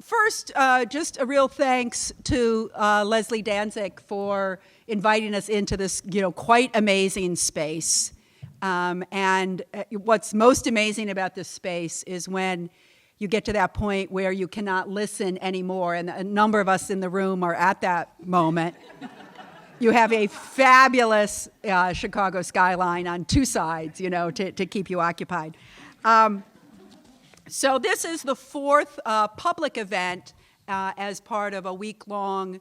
First, just a real thanks to Leslie Danzig for inviting us into this, quite amazing space. And what's most amazing about this space is when you get to that point where you cannot listen anymore, and a number of us in the room are at that moment. You have a fabulous Chicago skyline on two sides, to keep you occupied. So this is the fourth public event as part of a week-long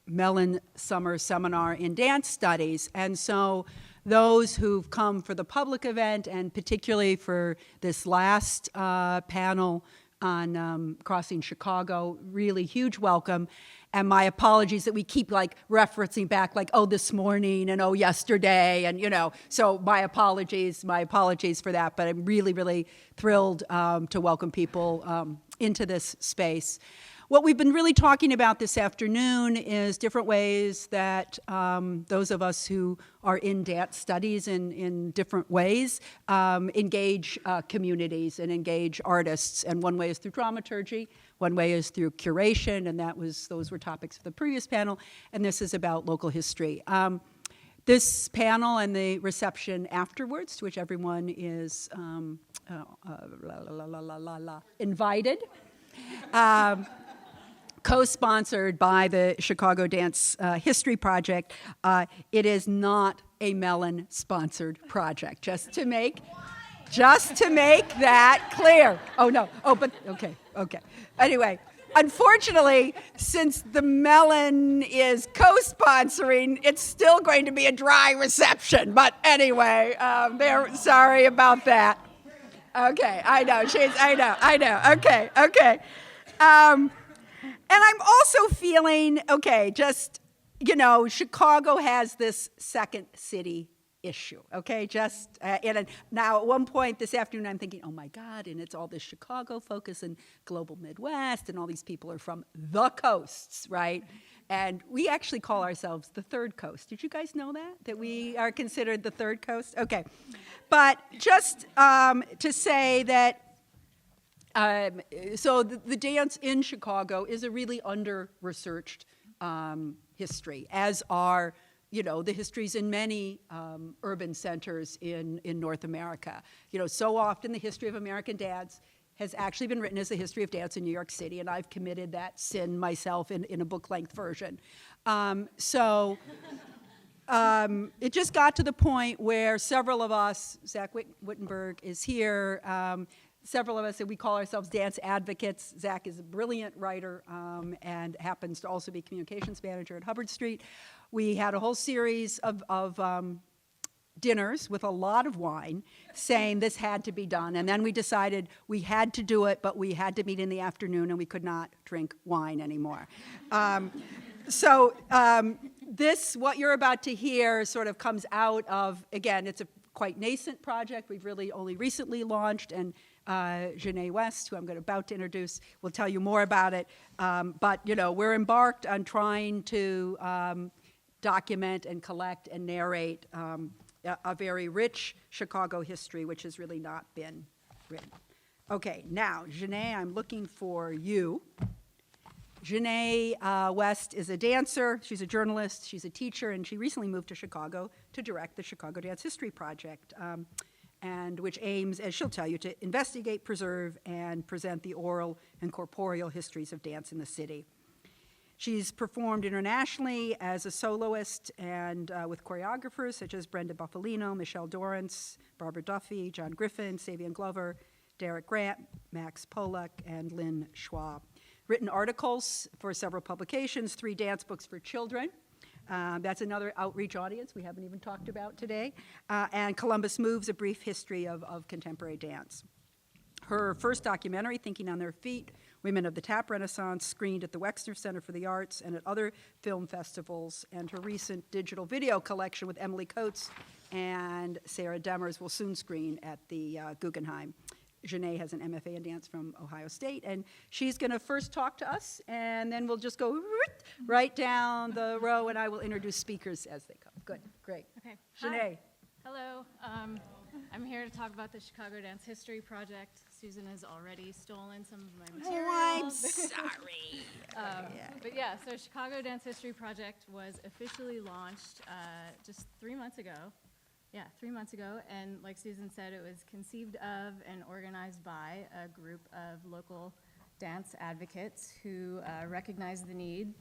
Mellon Summer Seminar in Dance Studies. And so those who've come for the public event, and particularly for this last panel on Crossing Chicago, really huge welcome. And my apologies that we keep referencing back this morning and yesterday, and so my apologies for that, but I'm really, really thrilled to welcome people into this space. What we've been really talking about this afternoon is different ways that those of us who are in dance studies in different ways engage communities and engage artists. And one way is through dramaturgy, one way is through curation, and those were topics of the previous panel, and this is about local history. This panel and the reception afterwards, to which everyone is invited, co-sponsored by the Chicago Dance History Project. It is not a Mellon-sponsored project, just to make that clear. Oh, no. Oh, but, okay. Anyway, unfortunately, since the Mellon is co-sponsoring, it's still going to be a dry reception. But anyway, they're sorry about that. Okay, I know. Okay. And I'm also feeling, Chicago has this second city issue, okay? Now at one point this afternoon I'm thinking, oh my God, and it's all this Chicago focus and global Midwest, and all these people are from the coasts, right? And we actually call ourselves the third coast. Did you guys know that we are considered the third coast? Okay. But just to say that so the dance in Chicago is a really under-researched history, as are, the histories in many urban centers in North America. So often the history of American dance has actually been written as the history of dance in New York City, and I've committed that sin myself in a book-length version. It just got to the point where several of us, Zach Wittenberg is here, several of us, we call ourselves dance advocates. Zach is a brilliant writer and happens to also be communications manager at Hubbard Street. We had a whole series of dinners with a lot of wine saying this had to be done. And then we decided we had to do it, but we had to meet in the afternoon and we could not drink wine anymore. This, what you're about to hear, sort of comes out of, again, it's a quite nascent project. We've really only recently launched, and Jenai West, who I'm about to introduce, will tell you more about it. But we're embarked on trying to document and collect and narrate a very rich Chicago history, which has really not been written. Okay, now, Jenai, I'm looking for you. Jenai West is a dancer, she's a journalist, she's a teacher, and she recently moved to Chicago to direct the Chicago Dance History Project, and which aims, as she'll tell you, to investigate, preserve, and present the oral and corporeal histories of dance in the city. She's performed internationally as a soloist and with choreographers such as Brenda Buffalino, Michelle Dorrance, Barbara Duffy, John Griffin, Savion Glover, Derek Grant, Max Polak, and Lynn Schwab. Written articles for several publications, 3 dance books for children. That's another outreach audience we haven't even talked about today. And Columbus Moves, a brief history of contemporary dance. Her first documentary, Thinking on Their Feet, Women of the Tap Renaissance, screened at the Wexner Center for the Arts and at other film festivals. And her recent digital video collection with Emily Coates and Sarah Demers will soon screen at the Guggenheim. Jenai has an MFA in dance from Ohio State, and she's going to first talk to us, and then we'll just go right down the row, and I will introduce speakers as they come. Good, great. Okay. Jenai. Hello. I'm here to talk about the Chicago Dance History Project. Susan has already stolen some of my Oh, I'm materials. sorry. But yeah, so Chicago Dance History Project was officially launched just 3 months ago. Yeah, 3 months ago. And like Susan said, it was conceived of and organized by a group of local dance advocates who recognized the need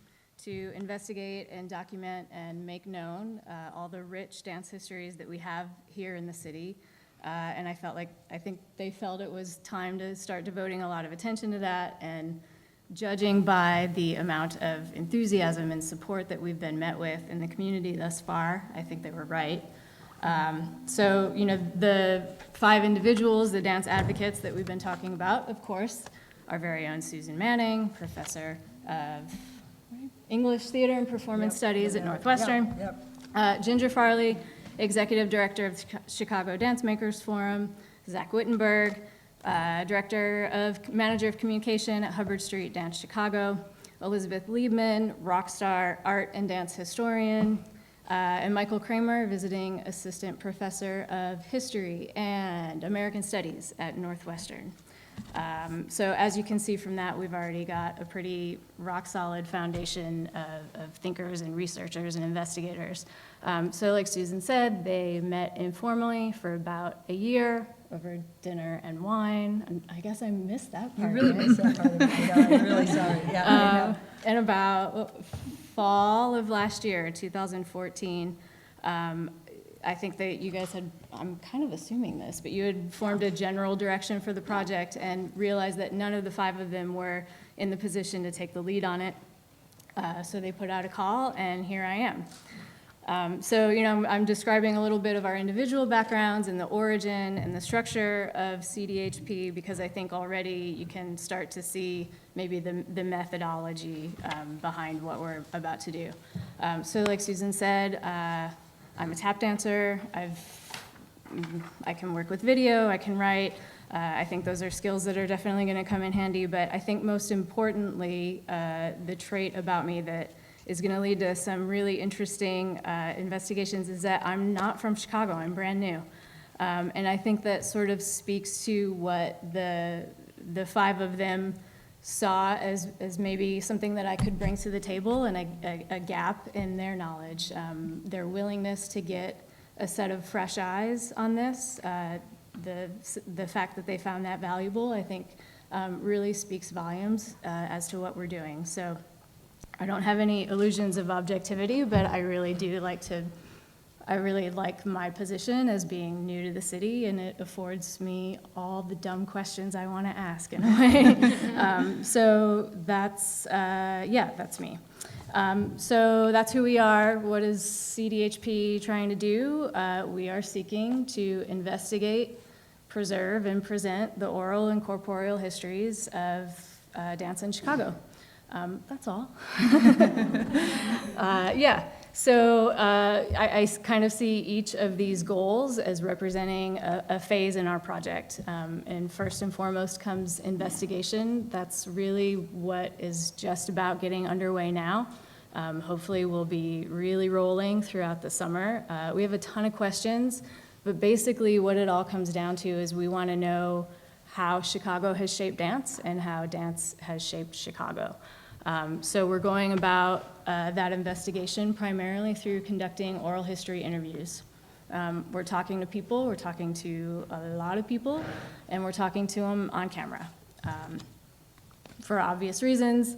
to investigate and document and make known all the rich dance histories that we have here in the city. And I think they felt it was time to start devoting a lot of attention to that, and judging by the amount of enthusiasm and support that we've been met with in the community thus far, I think they were right. So, you know, the 5 individuals, the dance advocates that we've been talking about, of course, our very own Susan Manning, professor of English Theater and Performance Studies at Northwestern. Ginger Farley, Executive Director of the Chicago Dance Makers Forum. Zach Wittenberg, Manager of Communication at Hubbard Street Dance Chicago. Elizabeth Liebman, rock star, art and dance historian. And Michael Kramer, Visiting Assistant Professor of History and American Studies at Northwestern. So as you can see from that, we've already got a pretty rock-solid foundation of thinkers and researchers and investigators. So like Susan said, they met informally for about a year over dinner and wine. And I guess I missed that part. You really missed that part of it. Yeah, I'm really sorry. Yeah, I know. And about fall of last year, 2014, I think that you guys had, I'm kind of assuming this, but you had formed a general direction for the project and realized that none of the 5 of them were in the position to take the lead on it. So they put out a call, and here I am. So, you know, I'm describing a little bit of our individual backgrounds and the origin and the structure of CDHP, because I think already you can start to see maybe the methodology behind what we're about to do. So like Susan said, I'm a tap dancer. I can work with video, I can write. I think those are skills that are definitely gonna come in handy, but I think most importantly, the trait about me that is gonna lead to some really interesting investigations is that I'm not from Chicago, I'm brand new. And I think that sort of speaks to what the 5 of them saw as maybe something that I could bring to the table, and a gap in their knowledge. Their willingness to get a set of fresh eyes on this, the fact that they found that valuable, I think really speaks volumes as to what we're doing. So I don't have any illusions of objectivity, but I really like my position as being new to the city, and it affords me all the dumb questions I want to ask in a way. So that's me. So that's who we are. What is CDHP trying to do? We are seeking to investigate, preserve, and present the oral and corporeal histories of dance in Chicago. That's all. So I kind of see each of these goals as representing a phase in our project. And first and foremost comes investigation. That's really what is just about getting underway now. Hopefully we'll be really rolling throughout the summer. We have a ton of questions, but basically what it all comes down to is we want to know how Chicago has shaped dance and how dance has shaped Chicago. So we're going about that investigation primarily through conducting oral history interviews. We're talking to people, we're talking to a lot of people, and we're talking to them on camera for obvious reasons,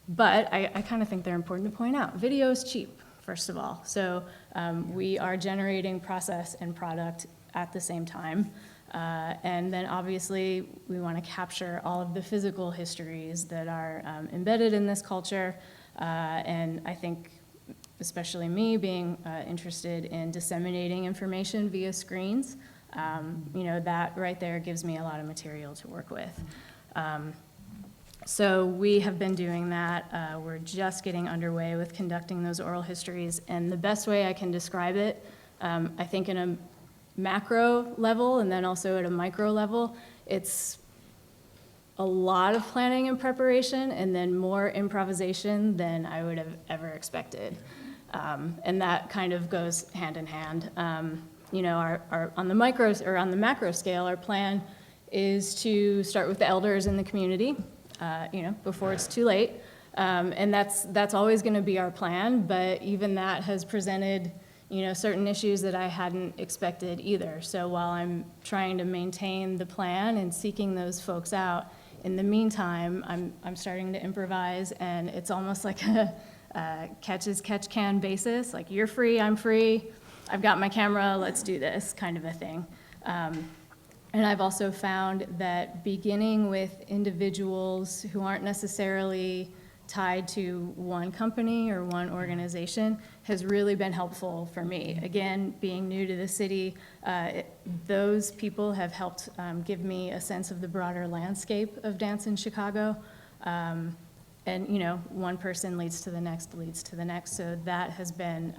but I kind of think they're important to point out. Video is cheap, first of all, so we are generating process and product at the same time. And then obviously we want to capture all of the physical histories that are embedded in this culture. And I think, especially me being interested in disseminating information via screens, you know, that right there gives me a lot of material to work with. So we have been doing that. We're just getting underway with conducting those oral histories. And the best way I can describe it, I think in a macro level and then also at a micro level, it's a lot of planning and preparation and then more improvisation than I would have ever expected. And that kind of goes hand in hand. You know, our on the micro or on the macro scale, our plan is to start with the elders in the community, you know, before it's too late. And that's always going to be our plan, but even that has presented, you know, certain issues that I hadn't expected either. So while I'm trying to maintain the plan and seeking those folks out, in the meantime, I'm starting to improvise, and it's almost like a catch-as-catch-can basis, like you're free, I'm free, I've got my camera, let's do this, kind of a thing. And I've also found that beginning with individuals who aren't necessarily tied to one company or one organization has really been helpful for me. Again, being new to the city, those people have helped give me a sense of the broader landscape of dance in Chicago. And, you know, one person leads to the next, so that has been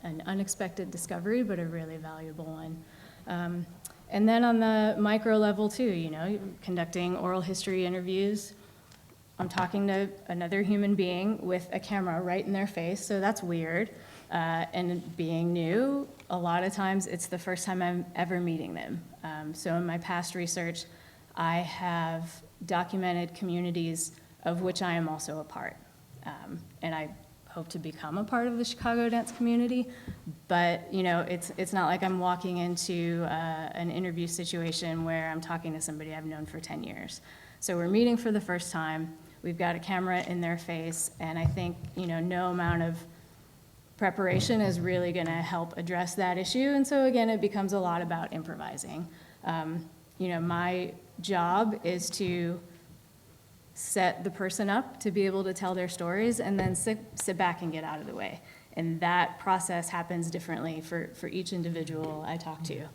an unexpected discovery, but a really valuable one. And then on the micro level too, you know, conducting oral history interviews, I'm talking to another human being with a camera right in their face, so that's weird. And being new, a lot of times it's the first time I'm ever meeting them. So in my past research, I have documented communities of which I am also a part. And I hope to become a part of the Chicago dance community, but you know, it's not like I'm walking into an interview situation where I'm talking to somebody I've known for 10 years. So we're meeting for the first time. We've got a camera in their face, and I think, you know, no amount of preparation is really going to help address that issue. And so again, it becomes a lot about improvising. You know, my job is to set the person up to be able to tell their stories, and then sit back and get out of the way. And that process happens differently for each individual I talk to.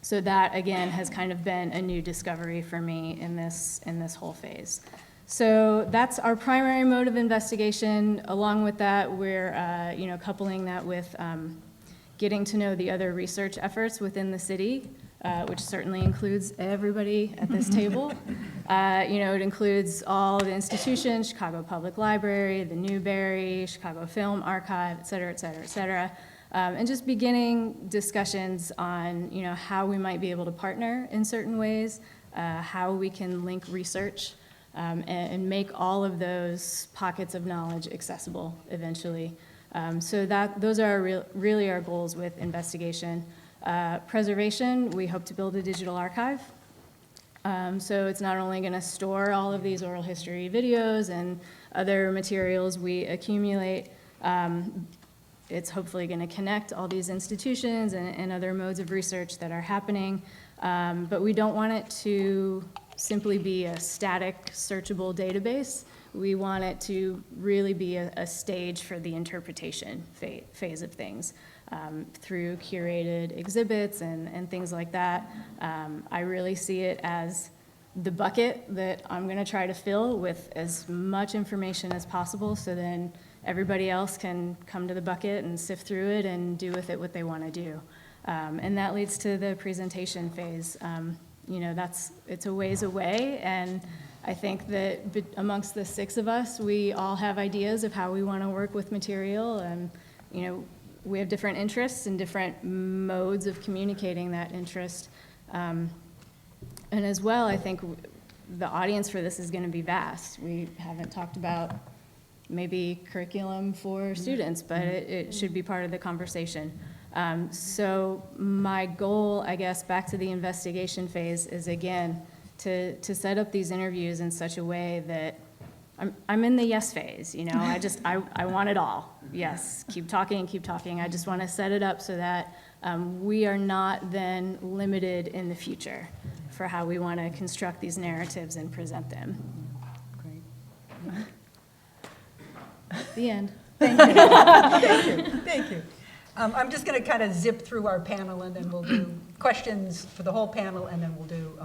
So that, again, has kind of been a new discovery for me in this whole phase. So that's our primary mode of investigation. Along with that, we're you know, coupling that with getting to know the other research efforts within the city, which certainly includes everybody at this table. You know, it includes all the institutions, Chicago Public Library, the Newberry, Chicago Film Archive, et cetera, et cetera, et cetera. And just beginning discussions on, you know, how we might be able to partner in certain ways, how we can link research, and make all of those pockets of knowledge accessible eventually. So those are really our goals with investigation. Preservation, we hope to build a digital archive. So it's not only going to store all of these oral history videos and other materials we accumulate, it's hopefully going to connect all these institutions and other modes of research that are happening. But we don't want it to simply be a static, searchable database. We want it to really be a stage for the interpretation phase of things. Through curated exhibits and things like that. I really see it as the bucket that I'm going to try to fill with as much information as possible, so then everybody else can come to the bucket and sift through it and do with it what they want to do. And that leads to the presentation phase. You know, it's a ways away, and I think that amongst the 6 of us, we all have ideas of how we want to work with material, and you know, we have different interests and different modes of communicating that interest. And as well, I think the audience for this is going to be vast. We haven't talked about maybe curriculum for students, but it should be part of the conversation. So my goal, I guess, back to the investigation phase is, again, to set up these interviews in such a way that I'm in the yes phase, you know, I want it all. Yes, keep talking. I just want to set it up so that we are not then limited in the future for how we want to construct these narratives and present them. Great. The end. Thank you. Thank you. I'm just going to kind of zip through our panel, and then we'll do questions for the whole panel, and then we'll do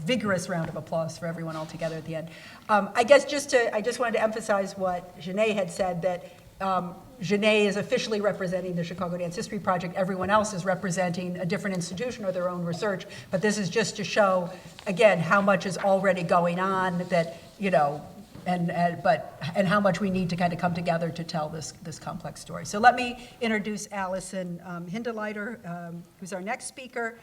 vigorous round of applause for everyone all together at the end. I guess I just wanted to emphasize what Jenai had said, that Jenai is officially representing the Chicago Dance History Project. Everyone else is representing a different institution or their own research. But this is just to show, again, how much is already going on, that, you know, and how much we need to kind of come together to tell this complex story. So let me introduce Alison Hinderliter, who's our next speaker.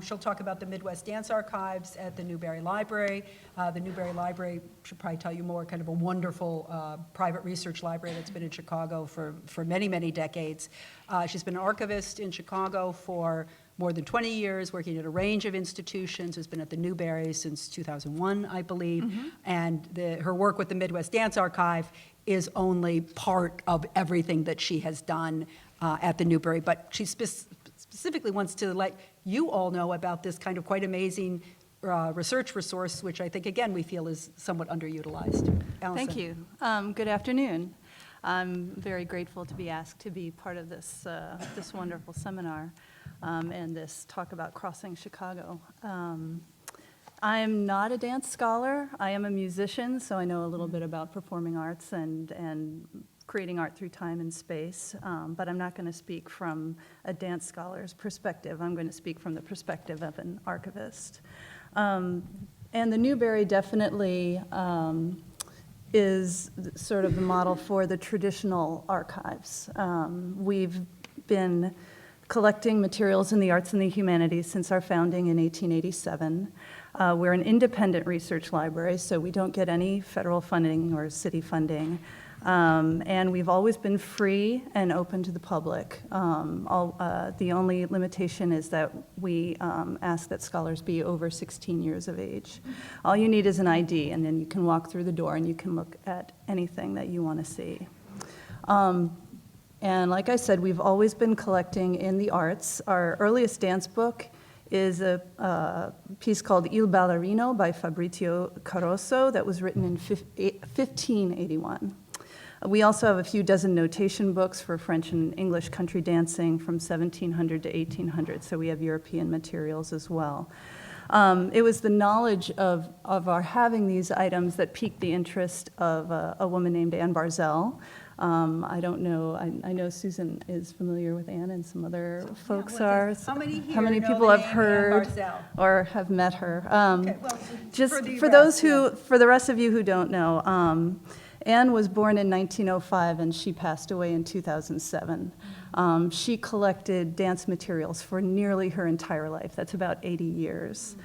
She'll talk about the Midwest Dance Archives at the Newberry Library. The Newberry Library, should probably tell you more, kind of a wonderful private research library that's been in Chicago for many, many decades. She's been an archivist in Chicago for more than 20 years, working at a range of institutions, has been at the Newberry since 2001, I believe. Mm-hmm. And her work with the Midwest Dance Archive is only part of everything that she has done at the Newberry. But she specifically wants to let you all know about this kind of quite amazing research resource, which I think, again, we feel is somewhat underutilized. Alison. Thank you. Good afternoon. I'm very grateful to be asked to be part of this, this wonderful seminar and this talk about crossing Chicago. I am not a dance scholar. I am a musician, so I know a little bit about performing arts and creating art through time and space, but I'm not going to speak from a dance scholar's perspective. I'm going to speak from the perspective of an archivist. And the Newberry definitely is sort of the model for the traditional archives. We've been collecting materials in the arts and the humanities since our founding in 1887. We're an independent research library, so we don't get any federal funding or city funding. And we've always been free and open to the public. The only limitation is that we ask that scholars be over 16 years of age. All you need is an ID, and then you can walk through the door and you can look at anything that you want to see. And like I said, we've always been collecting in the arts. Our earliest dance book is a piece called Il Ballerino by Fabrizio Caroso that was written in 1581. We also have a few dozen notation books for French and English country dancing from 1700 to 1800, so we have European materials as well. It was the knowledge of our having these items that piqued the interest of a woman named Anne Barzell. I don't know, I know Susan is familiar with Anne and some other folks are. How many people have heard or have met her? Okay, well, Just for the rest of you who don't know, Anne was born in 1905 and she passed away in 2007. She collected dance materials for nearly her entire life. That's about 80 years.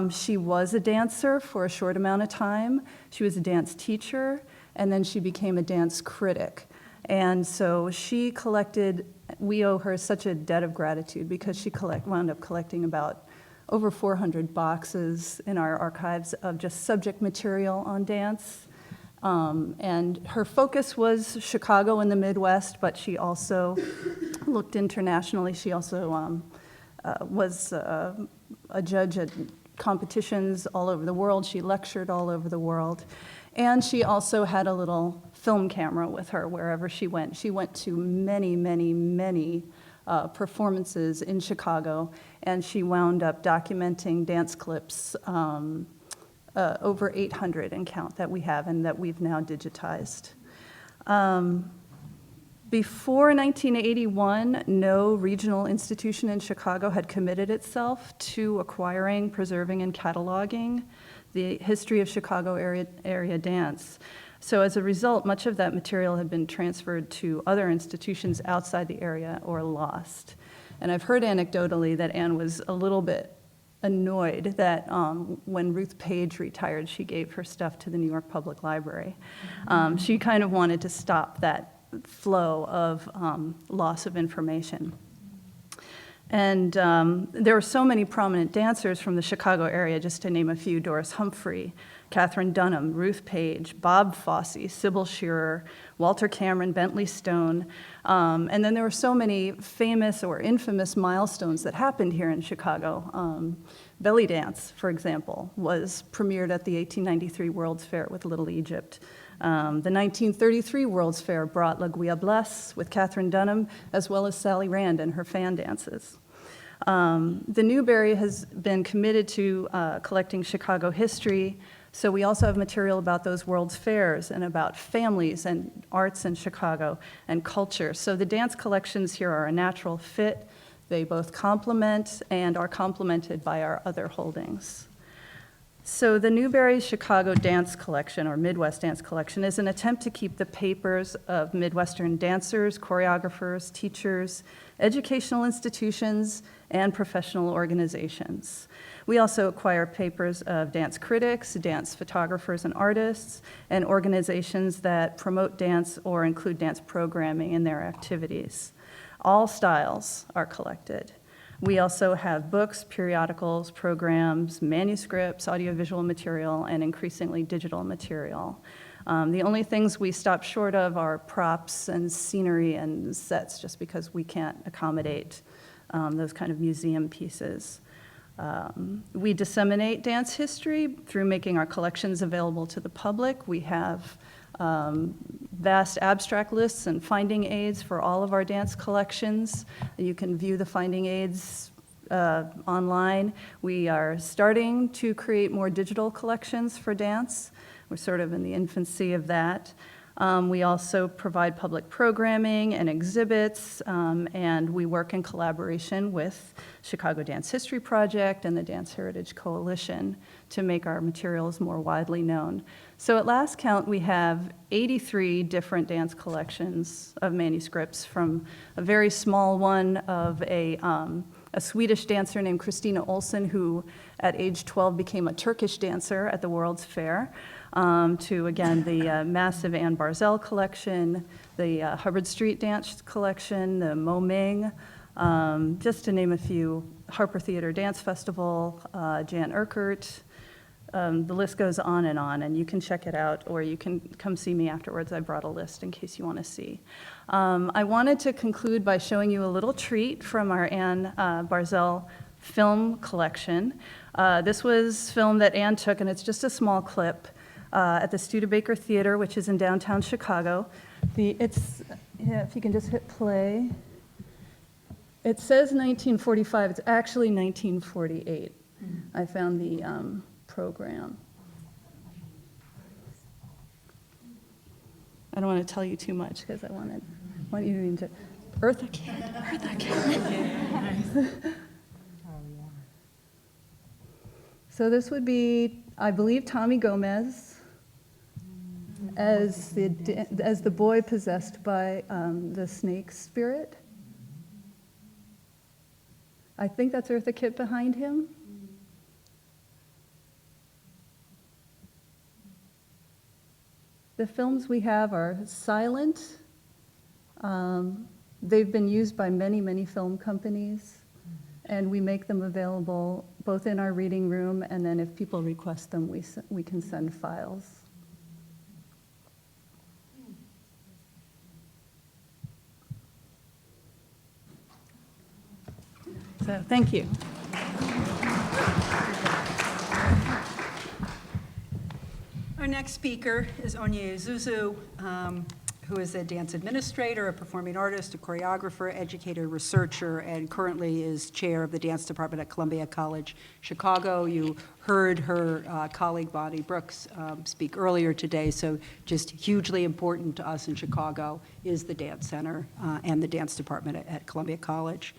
She was a dancer for a short amount of time. She was a dance teacher, and then she became a dance critic. And so she collected, we owe her such a debt of gratitude because she wound up collecting about over 400 boxes in our archives of just subject material on dance. And her focus was Chicago and the Midwest, but she also looked internationally. She also was a judge at competitions all over the world. She lectured all over the world. And she also had a little film camera with her wherever she went. She went to many, many, many performances in Chicago, and she wound up documenting dance clips, over 800 in count that we have and that we've now digitized. Before 1981, no regional institution in Chicago had committed itself to acquiring, preserving, and cataloging the history of Chicago area dance. So as a result, much of that material had been transferred to other institutions outside the area or lost. And I've heard anecdotally that Anne was a little bit annoyed that when Ruth Page retired, she gave her stuff to the New York Public Library. She kind of wanted to stop that flow of loss of information. And there were so many prominent dancers from the Chicago area, just to name a few: Doris Humphrey, Katherine Dunham, Ruth Page, Bob Fosse, Sybil Shearer, Walter Cameron, Bentley Stone. And then there were so many famous or infamous milestones that happened here in Chicago. Belly dance, for example, was premiered at the 1893 World's Fair with Little Egypt. The 1933 World's Fair brought La Gouillablesse with Katherine Dunham, as well as Sally Rand and her fan dances. The Newberry has been committed to collecting Chicago history, so we also have material about those World's Fairs and about families and arts in Chicago and culture. So the dance collections here are a natural fit. They both complement and are complemented by our other holdings. So the Newberry Chicago Dance Collection, or Midwest Dance Collection, is an attempt to keep the papers of Midwestern dancers, choreographers, teachers, educational institutions, and professional organizations. We also acquire papers of dance critics, dance photographers and artists, and organizations that promote dance or include dance programming in their activities. All styles are collected. We also have books, periodicals, programs, manuscripts, audiovisual material, and increasingly digital material. The only things we stop short of are props and scenery and sets, just because we can't accommodate those kind of museum pieces. We disseminate dance history through making our collections available to the public. We have vast abstract lists and finding aids for all of our dance collections. You can view the finding aids online. We are starting to create more digital collections for dance. We're sort of in the infancy of that. We also provide public programming and exhibits, and we work in collaboration with Chicago Dance History Project and the Dance Heritage Coalition to make our materials more widely known. So at last count, we have 83 different dance collections of manuscripts, from a very small one of a Swedish dancer named Christina Olsson, who at age 12 became a Turkish dancer at the World's Fair, to, again, the massive Anne Barzell collection, the Hubbard Street Dance collection, the Mo Ming, just to name a few, Harper Theater Dance Festival, Jan Urquhart. The list goes on, and you can check it out, or you can come see me afterwards. I brought a list in case you want to see. I wanted to conclude by showing you a little treat from our Anne Barzell film collection. This was film that Anne took, and it's just a small clip at the Studebaker Theater, which is in downtown Chicago. If you can just hit play. It says 1945. It's actually 1948. I found the program. I don't want to tell you too much because I want you to enjoy. Eartha Kitt. So this would be, I believe, Tommy Gomez as the boy possessed by the snake spirit. I think that's Eartha Kitt behind him. The films we have are silent. They've been used by many, many film companies, and we make them available both in our reading room, and then if people request them, we can send files. So, thank you. Our next speaker is Onye Ozuzu, who is a dance administrator, a performing artist, a choreographer, educator, researcher, and currently is chair of the dance department at Columbia College Chicago. You heard her colleague Bonnie Brooks speak earlier today, so just hugely important to us in Chicago is the Dance Center and the dance department at Columbia College.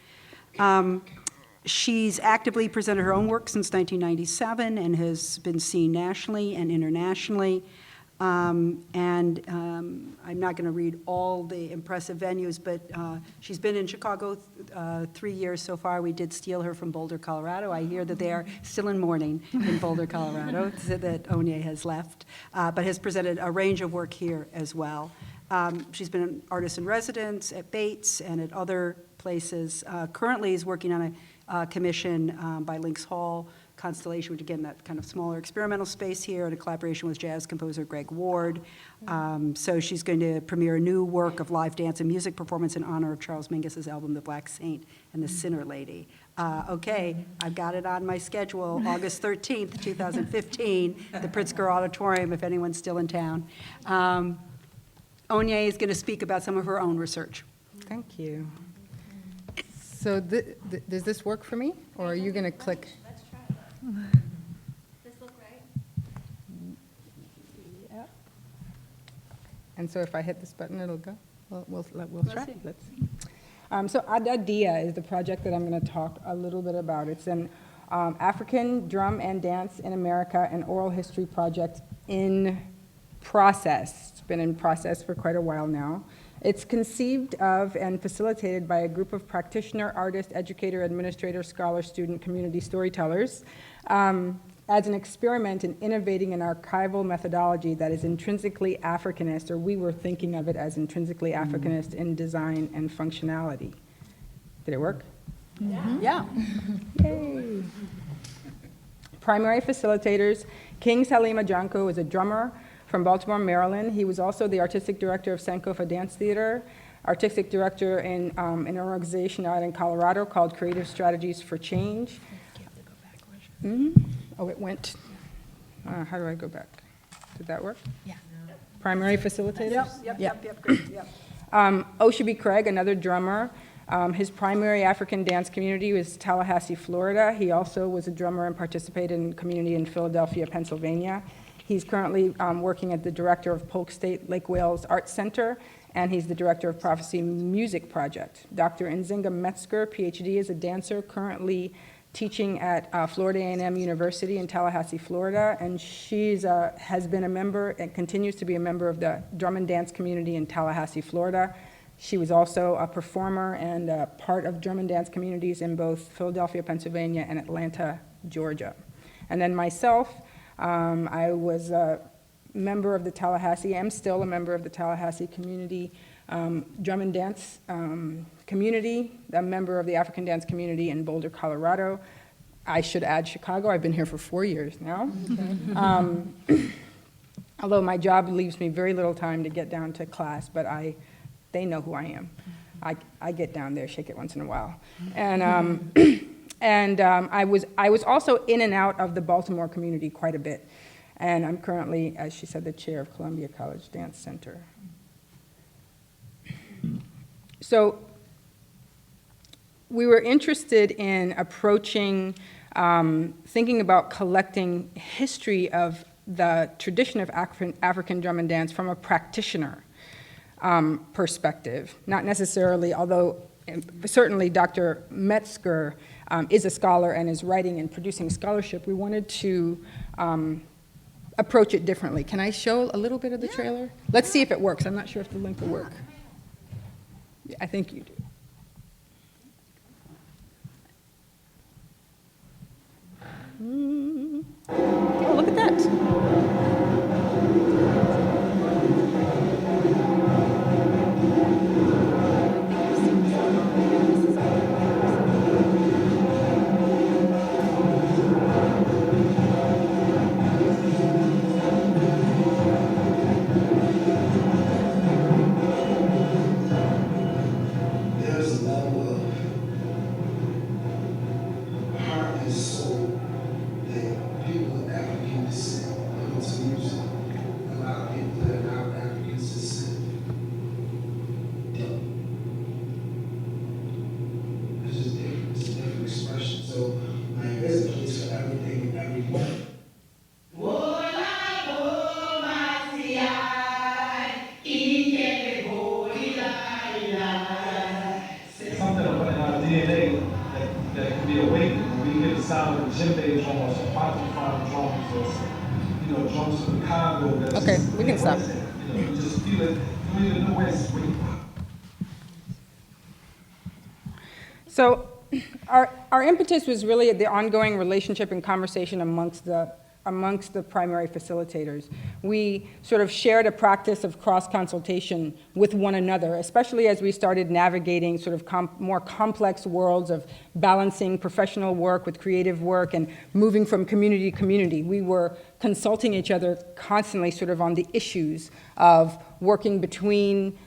She's actively presented her own work since 1997 and has been seen nationally and internationally. I'm not going to read all the impressive venues, but she's been in Chicago 3 years so far. We did steal her from Boulder, Colorado. I hear that they are still in mourning in Boulder, Colorado, that Onye has left, but has presented a range of work here as well. She's been an artist in residence at Bates and at other places. Currently is working on a commission by Lynx Hall Constellation, which again, that kind of smaller experimental space here, in a collaboration with jazz composer Greg Ward. So she's going to premiere a new work of live dance and music performance in honor of Charles Mingus's album, The Black Saint and the Sinner Lady. Okay, I've got it on my schedule, August 13th, 2015, the Pritzker Auditorium, if anyone's still in town. Onye is going to speak about some of her own research. Thank you. So does this work for me, or are you going to click? Let's try. This look right? Yeah. And so if I hit this button, it'll go? Well, we'll try. see. Let's see. So Adadia is the project that I'm going to talk a little bit about. It's an African Drum and Dance in America, an oral history project in process. It's been in process for quite a while now. It's conceived of and facilitated by a group of practitioner, artist, educator, administrator, scholar, student, community storytellers as an experiment in innovating an archival methodology that is intrinsically Africanist, or we were thinking of it as intrinsically Africanist in design and functionality. Did it work? Yeah. Yay. Primary facilitators, King Salima Janko is a drummer from Baltimore, Maryland. He was also the artistic director of Sankofa Dance Theater, artistic director in an organization out in Colorado called Creative Strategies for Change. Oh, it went. How do I go back? Did that work? Yeah. Primary facilitators? Yep, great, yep. Oshabi Craig, another drummer. His primary African dance community was Tallahassee, Florida. He also was a drummer and participated in community in Philadelphia, Pennsylvania. He's currently working as the director of Polk State Lake Wales Arts Center, and he's the director of Prophecy Music Project. Dr. Nzinga Metzger, PhD, is a dancer currently teaching at Florida A&M University in Tallahassee, Florida, and she's has been a member and continues to be a member of the drum and dance community in Tallahassee, Florida. She was also a performer and part of drum and dance communities in both Philadelphia, Pennsylvania, and Atlanta, Georgia. And then myself, I was a member of the Tallahassee, am still a member of the Tallahassee community drum and dance community, a member of the African dance community in Boulder, Colorado. I should add Chicago. I've been here for 4 years now. Although my job leaves me very little time to get down to class, but they know who I am. I get down there, shake it once in a while. And, I was also in and out of the Baltimore community quite a bit. And I'm currently, as she said, the chair of Columbia College Dance Center. So we were interested in approaching, thinking about collecting history of the tradition of African drum and dance from a practitioner perspective. Not necessarily, although certainly Dr. Metzger is a scholar and is writing and producing scholarship, we wanted to approach it differently. Can I show a little bit of the trailer? Let's see if it works. I'm not sure if the link will work. I think you do. Oh, look at that. There's a level of heart and soul that people of African descent put into music. A lot of people that are not of African descent don't. It's just different. It's a different expression. So, like, there's a place for everything and everyone. Something in our DNA that can be awakened. We hear the sound of djembe drums or Pontefract drums or, drums from the Congo. That's Okay, just, we can stop. You just feel it. You don't even know where it's So our impetus was really the ongoing relationship and conversation amongst the primary facilitators. We sort of shared a practice of cross-consultation with one another, especially as we started navigating sort of more complex worlds of balancing professional work with creative work and moving from community to community. We were consulting each other constantly sort of on the issues of working between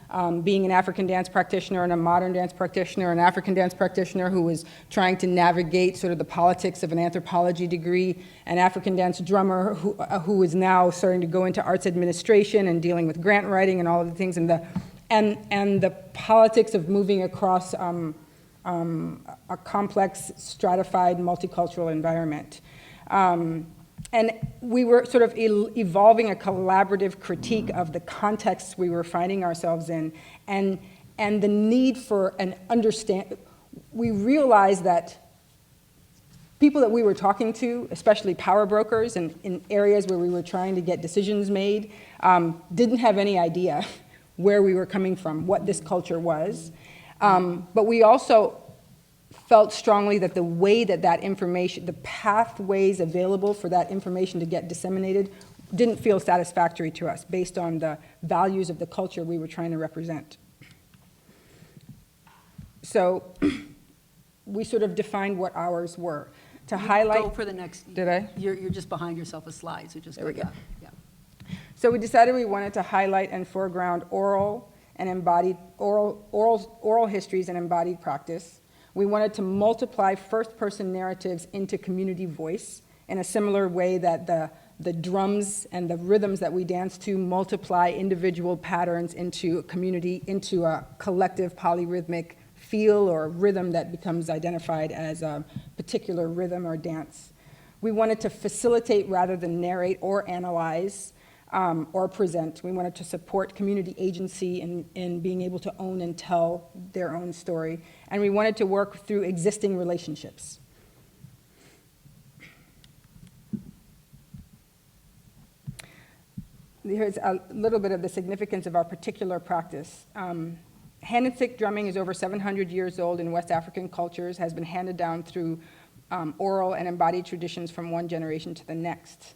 being an African dance practitioner and a modern dance practitioner, an African dance practitioner who was trying to navigate sort of the politics of an anthropology degree, an African dance drummer who is now starting to go into arts administration and dealing with grant writing and all of the things, and the politics of moving across a complex, stratified, multicultural environment. And we were sort of evolving a collaborative critique of the contexts we were finding ourselves in, and the need for an understand. We realized that people that we were talking to, especially power brokers and in areas where we were trying to get decisions made, didn't have any idea where we were coming from, what this culture was. But we also felt strongly that the way that that information, the pathways available for that information to get disseminated didn't feel satisfactory to us based on the values of the culture we were trying to represent. So we sort of defined what ours were. To highlight. Go for the next. Did I? You're just behind yourself a slide, so just There go we go. back. Yeah. So we decided we wanted to highlight and foreground oral and embodied oral histories and embodied practice. We wanted to multiply first-person narratives into community voice in a similar way that the drums and the rhythms that we dance to multiply individual patterns into a community, into a collective polyrhythmic feel or rhythm that becomes identified as a particular rhythm or dance. We wanted to facilitate rather than narrate or analyze or present. We wanted to support community agency in being able to own and tell their own story. And we wanted to work through existing relationships. Here's a little bit of the significance of our particular practice. Hand and stick drumming is over 700 years old in West African cultures, has been handed down through oral and embodied traditions from one generation to the next.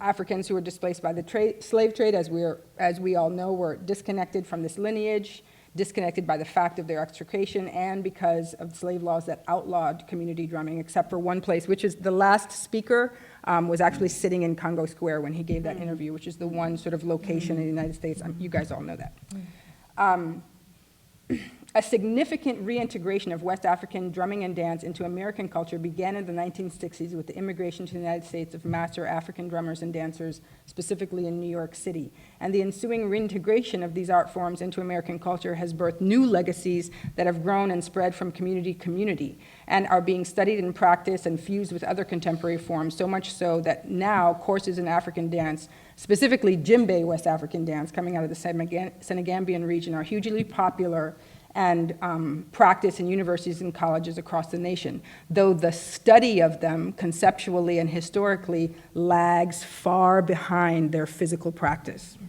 Africans who were displaced by the slave trade, as we all know, were disconnected from this lineage, disconnected by the fact of their extrication, and because of slave laws that outlawed community drumming, except for one place, which is the last speaker was actually sitting in Congo Square when he gave that interview, which is the one sort of location in the United States. You guys all know that. A significant reintegration of West African drumming and dance into American culture began in the 1960s with the immigration to the United States of master African drummers and dancers, specifically in New York City. And the ensuing reintegration of these art forms into American culture has birthed new legacies that have grown and spread from community to community and are being studied and practiced and fused with other contemporary forms, so much so that now courses in African dance, specifically djembe West African dance, coming out of the Senegambian region, are hugely popular and practiced in universities and colleges across the nation, though the study of them conceptually and historically lags far behind their physical practice.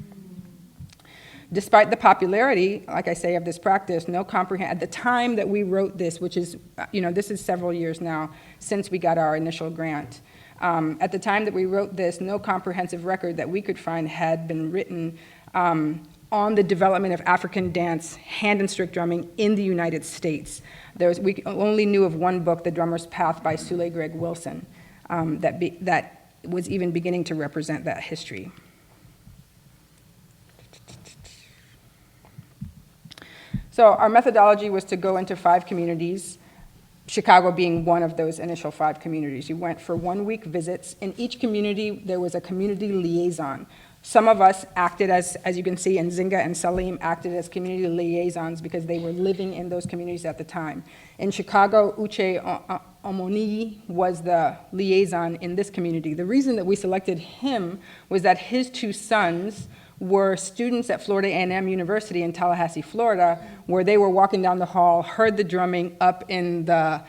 Despite the popularity, like I say, of this practice, at the time that we wrote this, which is, this is several years now since we got our initial grant, at the time that we wrote this, no comprehensive record that we could find had been written on the development of African dance, hand and stick drumming in the United States. We only knew of one book, The Drummer's Path by Sule Greg Wilson, that was even beginning to represent that history. So our methodology was to go into 5 communities, Chicago being one of those initial 5 communities. We went for 1-week visits. In each community, there was a community liaison. Some of us acted as you can see, and Zinga and Salim acted as community liaisons because they were living in those communities at the time. In Chicago, Uche Omoniyi was the liaison in this community. The reason that we selected him was that his 2 sons were students at Florida A&M University in Tallahassee, Florida, where they were walking down the hall, heard the drumming up in the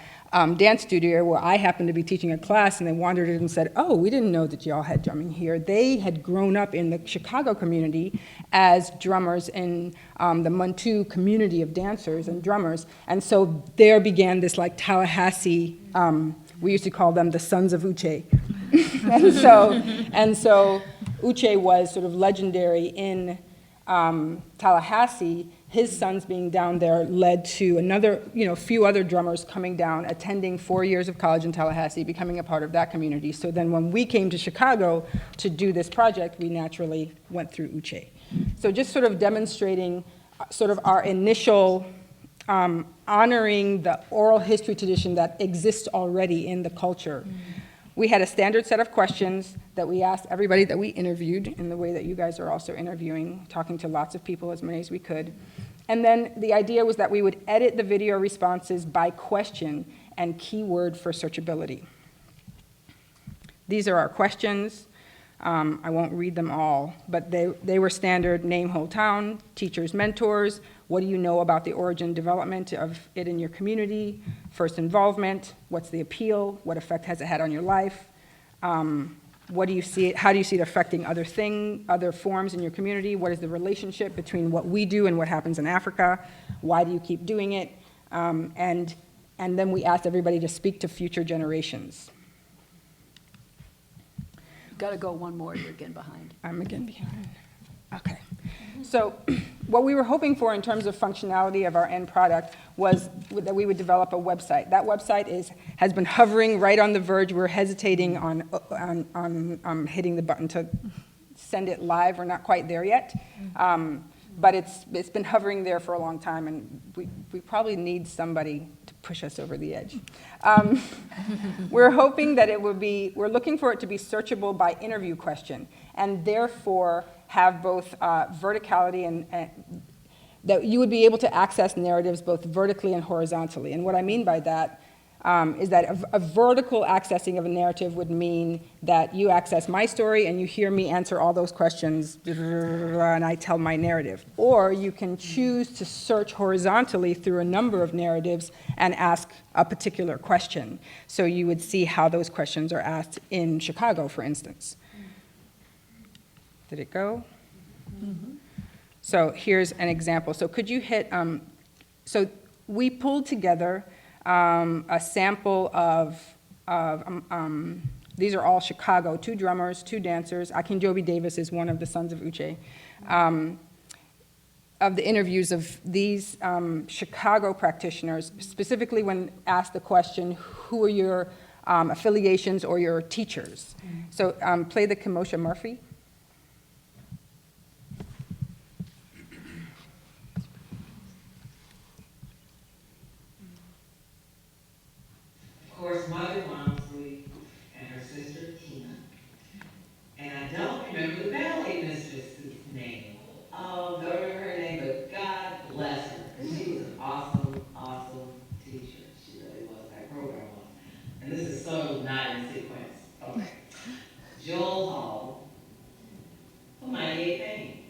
dance studio where I happened to be teaching a class, and they wandered in and said, oh, we didn't know that y'all had drumming here. They had grown up in the Chicago community as drummers in the Muntu community of dancers and drummers, and so there began this like Tallahassee, we used to call them the Sons of Uche. and so Uche was sort of legendary in Tallahassee. His sons being down there led to another, few other drummers coming down, attending 4 years of college in Tallahassee, becoming a part of that community. So then when we came to Chicago to do this project, we naturally went through Uche. So just sort of demonstrating sort of our initial honoring the oral history tradition that exists already in the culture. We had a standard set of questions that we asked everybody that we interviewed in the way that you guys are also interviewing, talking to lots of people, as many as we could. And then the idea was that we would edit the video responses by question and keyword for searchability. These are our questions. I won't read them all, but they were standard: name, whole town, teachers, mentors, what do you know about the origin and development of it in your community, first involvement, what's the appeal, what effect has it had on your life, what do you see, how do you see it affecting other forms in your community, what is the relationship between what we do and what happens in Africa, why do you keep doing it, and then we asked everybody to speak to future generations. Got to go one more, you're again behind. I'm again behind. Okay. So what we were hoping for in terms of functionality of our end product was that we would develop a website. That website has been hovering right on the verge. We're hesitating on hitting the button to send it live. We're not quite there yet. But it's been hovering there for a long time, and we probably need somebody to push us over the edge. We're hoping that we're looking for it to be searchable by interview question, and therefore have both verticality and that you would be able to access narratives both vertically and horizontally. And what I mean by that is that a vertical accessing of a narrative would mean that you access my story and you hear me answer all those questions and I tell my narrative. Or you can choose to search horizontally through a number of narratives and ask a particular question. So you would see how those questions are asked in Chicago, for instance. Did it go? Mm-hmm. So here's an example. So could you hit, so we pulled together a sample of these are all Chicago, 2 drummers, 2 dancers. Akinjobi Davis is one of the sons of Uche. Of the interviews of these Chicago practitioners, specifically when asked the question, who are your affiliations or your teachers? So play the Kamosha Murphy. Of course, Mother Walmsley and her sister Tina. And I don't remember the ballet mistress's name. Oh, don't remember her name, but God bless her. She was an awesome, awesome teacher. She really was. That program was. And this is so not in sequence. Okay. Joel Hall, Onye Payne,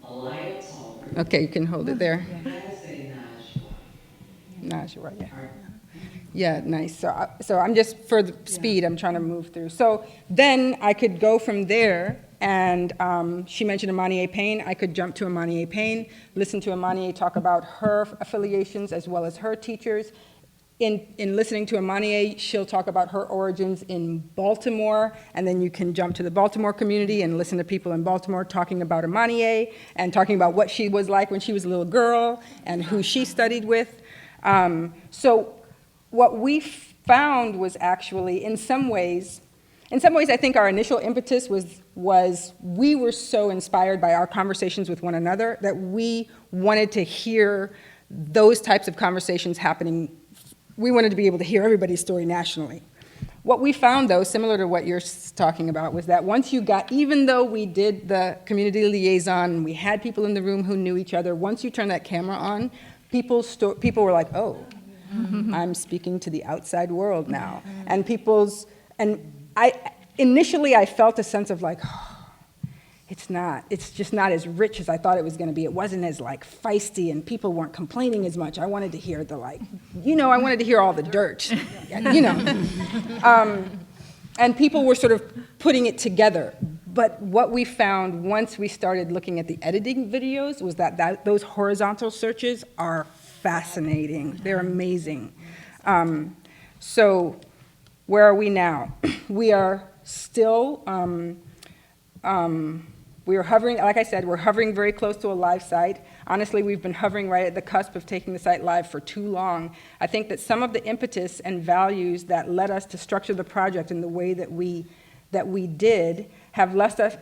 Alaya Tolbert. Okay, you can hold it there. I gotta say Najwa. Najwa, yeah. Yeah, nice. So I'm just, for the speed, I'm trying to move through. So then I could go from there, and she mentioned Onye Payne. I could jump to Onye Payne, listen to Onye talk about her affiliations as well as her teachers. In listening to Onye, she'll talk about her origins in Baltimore, and then you can jump to the Baltimore community and listen to people in Baltimore talking about Onye and talking about what she was like when she was a little girl and who she studied with. So what we found was actually, in some ways, I think our initial impetus was we were so inspired by our conversations with one another that we wanted to hear those types of conversations happening. We wanted to be able to hear everybody's story nationally. What we found, though, similar to what you're talking about, was that once you got, even though we did the community liaison, we had people in the room who knew each other, once you turn that camera on, people were like, oh, I'm speaking to the outside world now. And initially I felt a sense of like, oh, it's just not as rich as I thought it was gonna be. It wasn't as like feisty and people weren't complaining as much. I wanted to hear the I wanted to hear all the dirt, And people were sort of putting it together. But what we found once we started looking at the editing videos was that those horizontal searches are fascinating. They're amazing. So where are we now? We are still, we are hovering, like I said, we're hovering very close to a live site. Honestly, we've been hovering right at the cusp of taking the site live for too long. I think that some of the impetus and values that led us to structure the project in the way that we did have left us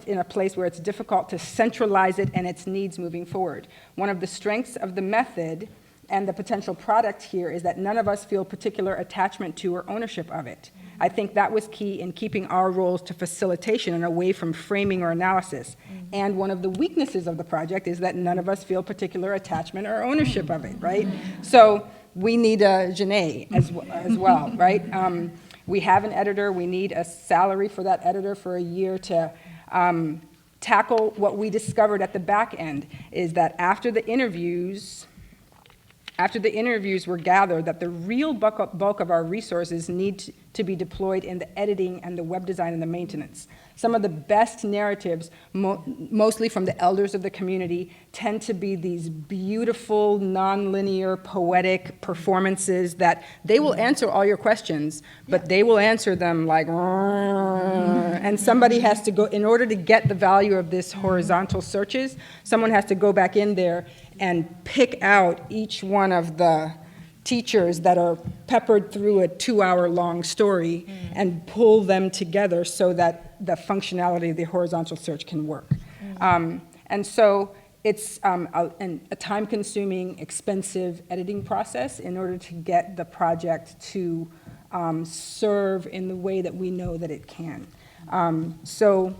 in a place where it's difficult to centralize it and its needs moving forward. One of the strengths of the method and the potential product here is that none of us feel particular attachment to or ownership of it. I think that was key in keeping our roles to facilitation and away from framing or analysis. And one of the weaknesses of the project is that none of us feel particular attachment or ownership of it, right? So we need a Jenai as well, right? We have an editor. We need a salary for that editor for a year to tackle what we discovered at the back end, is that after the interviews were gathered, that the real bulk of our resources need to be deployed in the editing and the web design and the maintenance. Some of the best narratives, mostly from the elders of the community, tend to be these beautiful, nonlinear, poetic performances that they will answer all your questions, but they will answer them like, and somebody has to go, in order to get the value of this horizontal searches, someone has to go back in there and pick out each one of the teachers that are peppered through a 2-hour-long story and pull them together so that the functionality of the horizontal search can work. And so it's a time-consuming, expensive editing process in order to get the project to serve in the way that we know that it can. So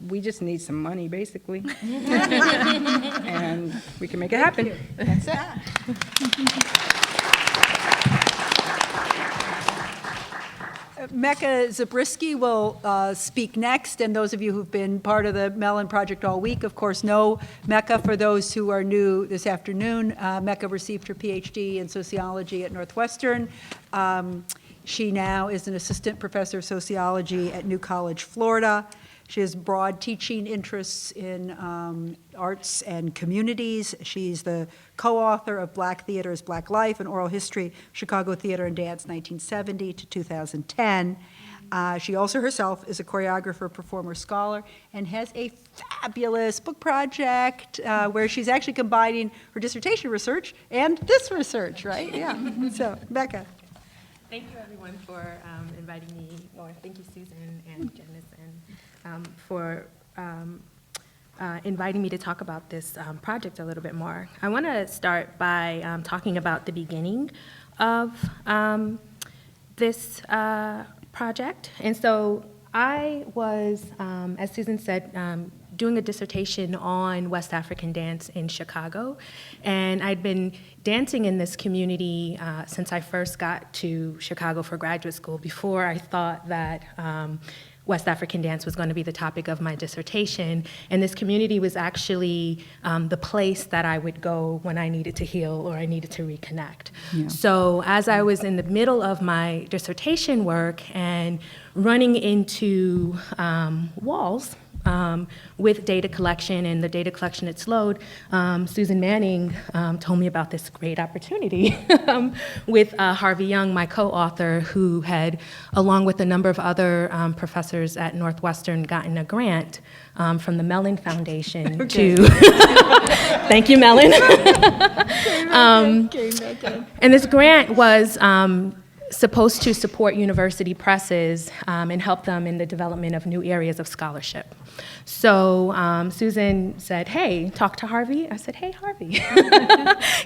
we just need some money, basically. And we can make it happen. That's it. Mecca Zabriskie will speak next, and those of you who've been part of the Mellon Project all week, of course, know Mecca. For those who are new this afternoon, Mecca received her PhD in sociology at Northwestern. She now is an assistant professor of sociology at New College, Florida. She has broad teaching interests in arts and communities. She's the co-author of Black Theater's Black Life, an oral history, Chicago Theater and Dance, 1970 to 2010. She also herself is a choreographer, performer, scholar, and has a fabulous book project where she's actually combining her dissertation research and this research, right? Yeah. So, Becca. Thank you, everyone, for inviting me, or thank you, Susan and Janice, and for inviting me to talk about this project a little bit more. I want to start by talking about the beginning of this project. And so I was, as Susan said, doing a dissertation on West African dance in Chicago. And I'd been dancing in this community since I first got to Chicago for graduate school, before I thought that West African dance was going to be the topic of my dissertation. And this community was actually the place that I would go when I needed to heal or I needed to reconnect. Yeah. So as I was in the middle of my dissertation work and running into walls, with data collection and the data collection it slowed, Susan Manning told me about this great opportunity with Harvey Young, my co-author, who had, along with a number of other professors at Northwestern, gotten a grant from the Mellon Foundation to, thank you, Mellon. And this grant was supposed to support university presses and help them in the development of new areas of scholarship. So Susan said, hey, talk to Harvey. I said, hey, Harvey,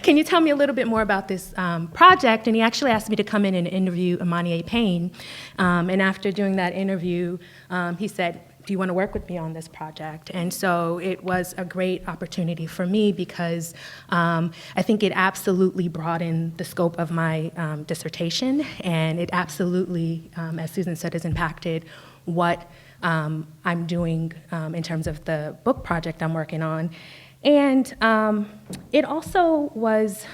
can you tell me a little bit more about this project? And he actually asked me to come in and interview Onye Payne. And after doing that interview, he said, do you want to work with me on this project? And so it was a great opportunity for me because I think it absolutely broadened the scope of my dissertation, and it absolutely, as Susan said, has impacted what I'm doing in terms of the book project I'm working on. And it also was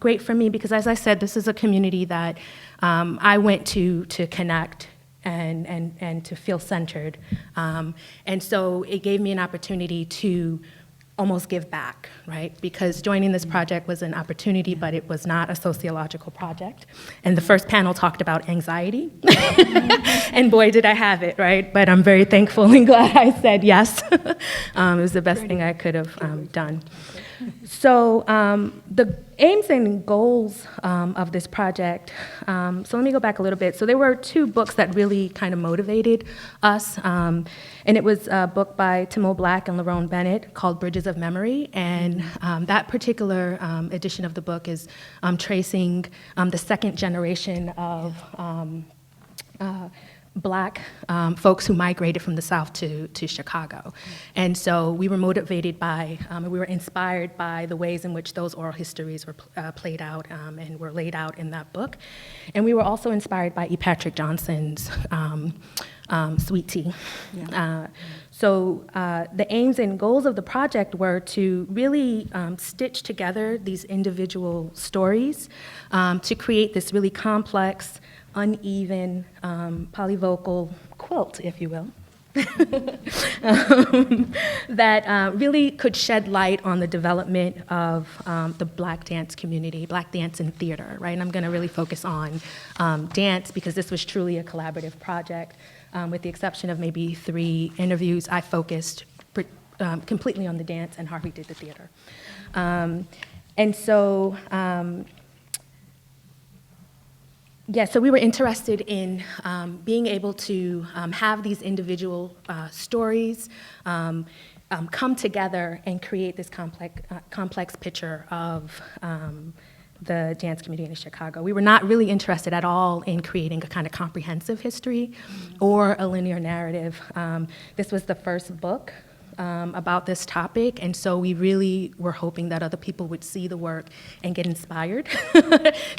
great for me because, as I said, this is a community that I went to connect and to feel centered. And so it gave me an opportunity to almost give back, right? Because joining this project was an opportunity, but it was not a sociological project. And the first panel talked about anxiety. And boy, did I have it, right? But I'm very thankful and glad I said yes. It was the best thing I could have done. So the aims and goals of this project, so let me go back a little bit. So there were two books that really kind of motivated us, and it was a book by Timmo Black and Lerone Bennett called Bridges of Memory, and that particular edition of the book is tracing the second generation of Black folks who migrated from the South to Chicago. And so we were motivated by, we were inspired by the ways in which those oral histories were played out and were laid out in that book. And we were also inspired by E. Patrick Johnson's Sweet Tea. Yeah. So the aims and goals of the project were to really stitch together these individual stories to create this really complex, uneven, polyvocal quilt, if you will, that really could shed light on the development of the Black dance community, Black dance and theater, right? And I'm gonna really focus on dance because this was truly a collaborative project. With the exception of maybe 3 interviews, I focused completely on the dance and Harvey did the theater. And so, yeah, so we were interested in being able to have these individual stories come together and create this complex picture of the dance community in Chicago. We were not really interested at all in creating a kind of comprehensive history or a linear narrative. This was the first book about this topic, and so we really were hoping that other people would see the work and get inspired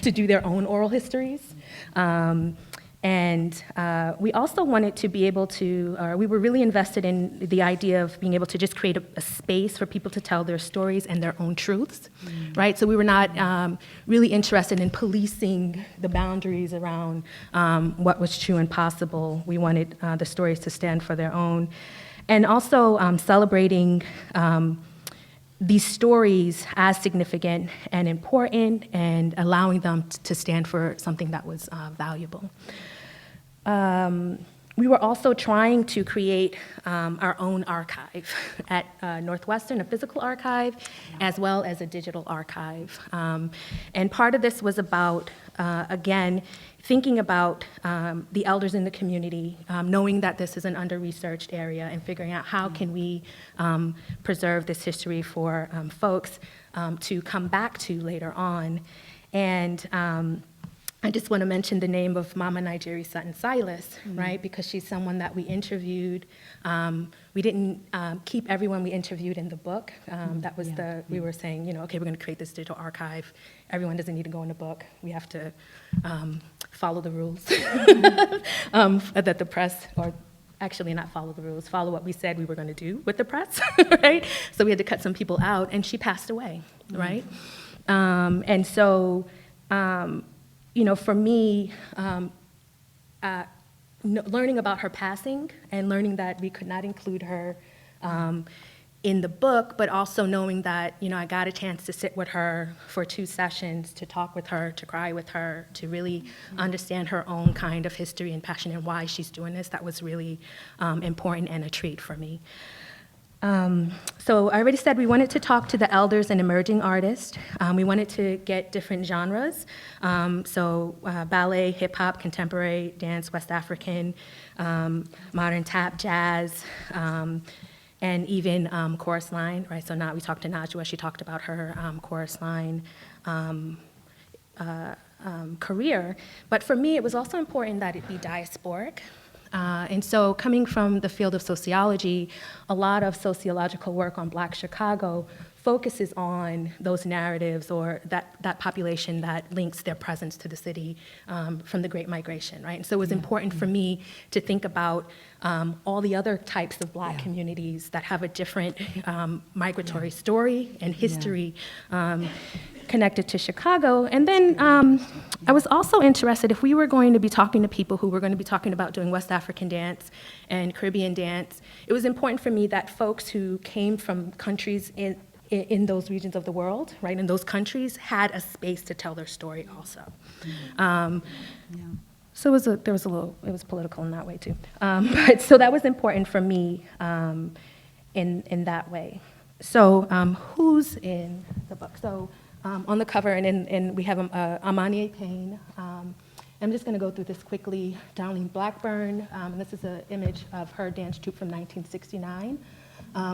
to do their own oral histories. And we also wanted to be able to, we were really invested in the idea of being able to just create a space for people to tell their stories and their own truths, right? So we were not really interested in policing the boundaries around what was true and possible. We wanted the stories to stand for their own. And also celebrating these stories as significant and important and allowing them to stand for something that was valuable. We were also trying to create our own archive at Northwestern, a physical archive, as well as a digital archive. And part of this was about, again, thinking about the elders in the community, knowing that this is an under-researched area and figuring out how can we preserve this history for folks to come back to later on. And I just want to mention the name of Mama Nigeri Sutton Silas, right? Because she's someone that we interviewed. We didn't keep everyone we interviewed in the book. That was we were saying, you know, okay, we're going to create this digital archive. Everyone doesn't need to go in the book. We have to follow the rules that the press, or actually not follow the rules, follow what we said we were going to do with the press, right? So we had to cut some people out, and she passed away, right? And so, you know, for me, learning about her passing and learning that we could not include her in the book, but also knowing that, you know, I got a chance to sit with her for 2 sessions, to talk with her, to cry with her, to really understand her own kind of history and passion and why she's doing this. That was really important and a treat for me. So I already said we wanted to talk to the elders and emerging artists. We wanted to get different genres. So ballet, hip hop, contemporary dance, West African, modern tap, jazz, and even chorus line, right? So now we talked to Najwa, she talked about her chorus line career. But for me, it was also important that it be diasporic. And so coming from the field of sociology, a lot of sociological work on Black Chicago focuses on those narratives or that population that links their presence to the city from the Great Migration, right? And so it was important for me to think about all the other types of Black communities that have a different migratory story and history connected to Chicago. And then I was also interested, if we were going to be talking to people who were going to be talking about doing West African dance and Caribbean dance, it was important for me that folks who came from countries in those regions of the world, right, in those countries, had a space to tell their story also. So it was political in that way too. But so that was important for me in that way. So who's in the book? So on the cover, and we have Amani Payne. I'm just going to go through this quickly. Darlene Blackburn, and this is an image of her dance troupe from 1969,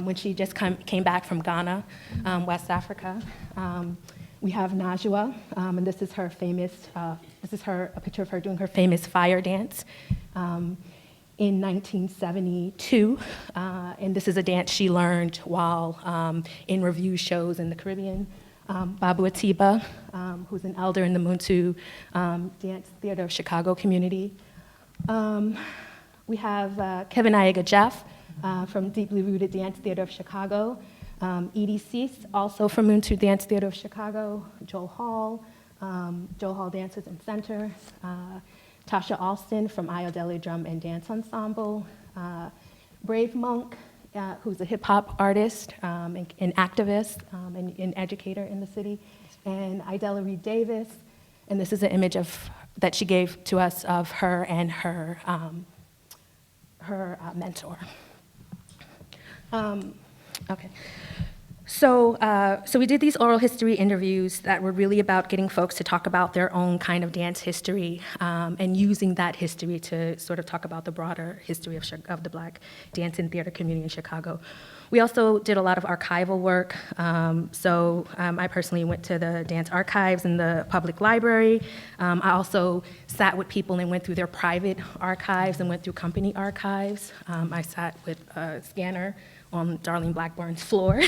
when she just came back from Ghana, West Africa. We have Najwa, and this is her famous, a picture of her doing her famous fire dance in 1972, and this is a dance she learned while in review shows in the Caribbean. Babu Atiba, who's an elder in the Muntu Dance Theater of Chicago community. We have Kevin Ayaga Jeff from Deeply Rooted Dance Theater of Chicago. Edie Cease, also from Muntu Dance Theater of Chicago. Joel Hall Dancers and Center. Tasha Alston from Iodeli Drum and Dance Ensemble. Brave Monk, who's a hip hop artist and activist and an educator in the city. And Idella Reed Davis, and this is an image that she gave to us of her and her mentor. Okay. So we did these oral history interviews that were really about getting folks to talk about their own kind of dance history and using that history to sort of talk about the broader history of the Black dance and theater community in Chicago. We also did a lot of archival work. I personally went to the dance archives in the public library. I also sat with people and went through their private archives and went through company archives. I sat with a scanner on Darlene Blackburn's floor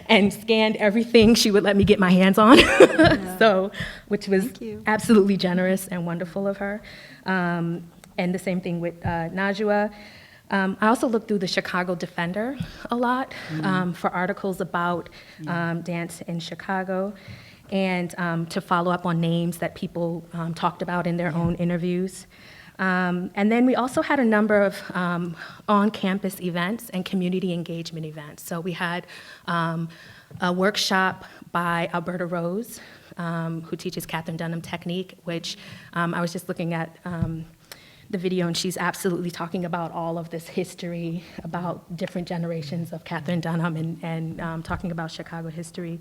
and scanned everything she would let me get my hands on, which was absolutely generous and wonderful of her. And the same thing with Najwa. I also looked through the Chicago Defender a lot for articles about dance in Chicago and to follow up on names that people talked about in their own interviews. And then we also had a number of on-campus events and community engagement events. So we had a workshop by Alberta Rose, who teaches Katherine Dunham technique, which I was just looking at the video, and she's absolutely talking about all of this history, about different generations of Katherine Dunham and talking about Chicago history.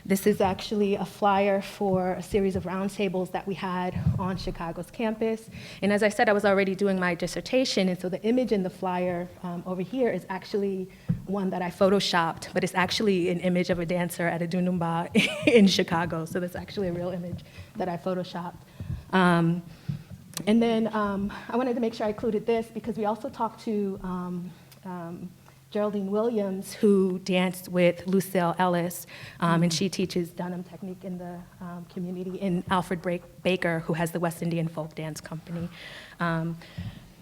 This is actually a flyer for a series of roundtables that we had on Chicago's campus. And as I said, I was already doing my dissertation, and so the image in the flyer over here is actually one that I photoshopped, but it's actually an image of a dancer at a dunumba in Chicago. So that's actually a real image that I photoshopped. And then I wanted to make sure I included this because we also talked to Geraldine Williams, who danced with Lucille Ellis, and she teaches Dunham technique in the community, and Alfred Baker, who has the West Indian Folk Dance Company.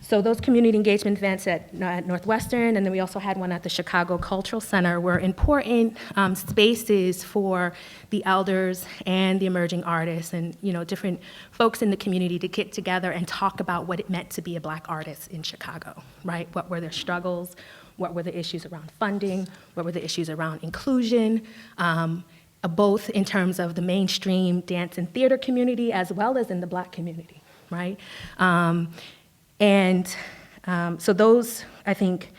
So those community engagement events at Northwestern, and then we also had one at the Chicago Cultural Center, were important spaces for the elders and the emerging artists and different folks in the community to get together and talk about what it meant to be a Black artist in Chicago, right? What were their struggles? What were the issues around funding? What were the issues around inclusion? Both in terms of the mainstream dance and theater community as well as in the Black community, right? So those, I think,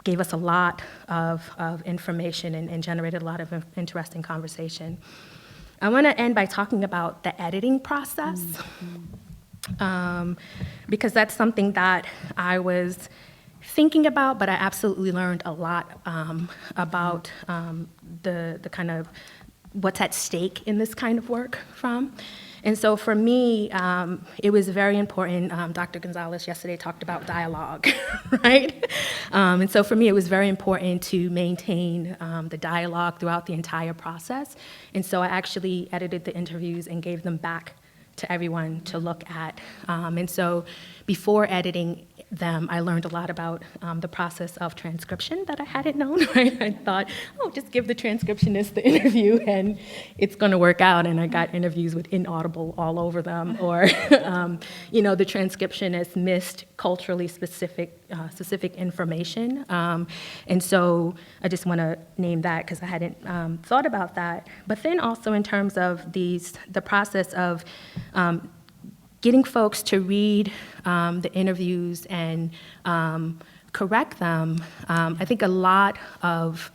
gave us a lot of information and generated a lot of interesting conversation. I want to end by talking about the editing process, because that's something that I was thinking about, but I absolutely learned a lot about the kind of what's at stake in this kind of work from. And so for me, it was very important. Dr. Gonzalez yesterday talked about dialogue, right? And so for me, it was very important to maintain the dialogue throughout the entire process. And so I actually edited the interviews and gave them back to everyone to look at. And so before editing them, I learned a lot about the process of transcription that I hadn't known, right? I thought, just give the transcriptionist the interview and it's gonna work out. And I got interviews with inaudible all over them, or, the transcriptionist missed culturally specific information. And so I just wanna name that because I hadn't thought about that. But then also in terms of the process of getting folks to read the interviews and correct them, I think a lot of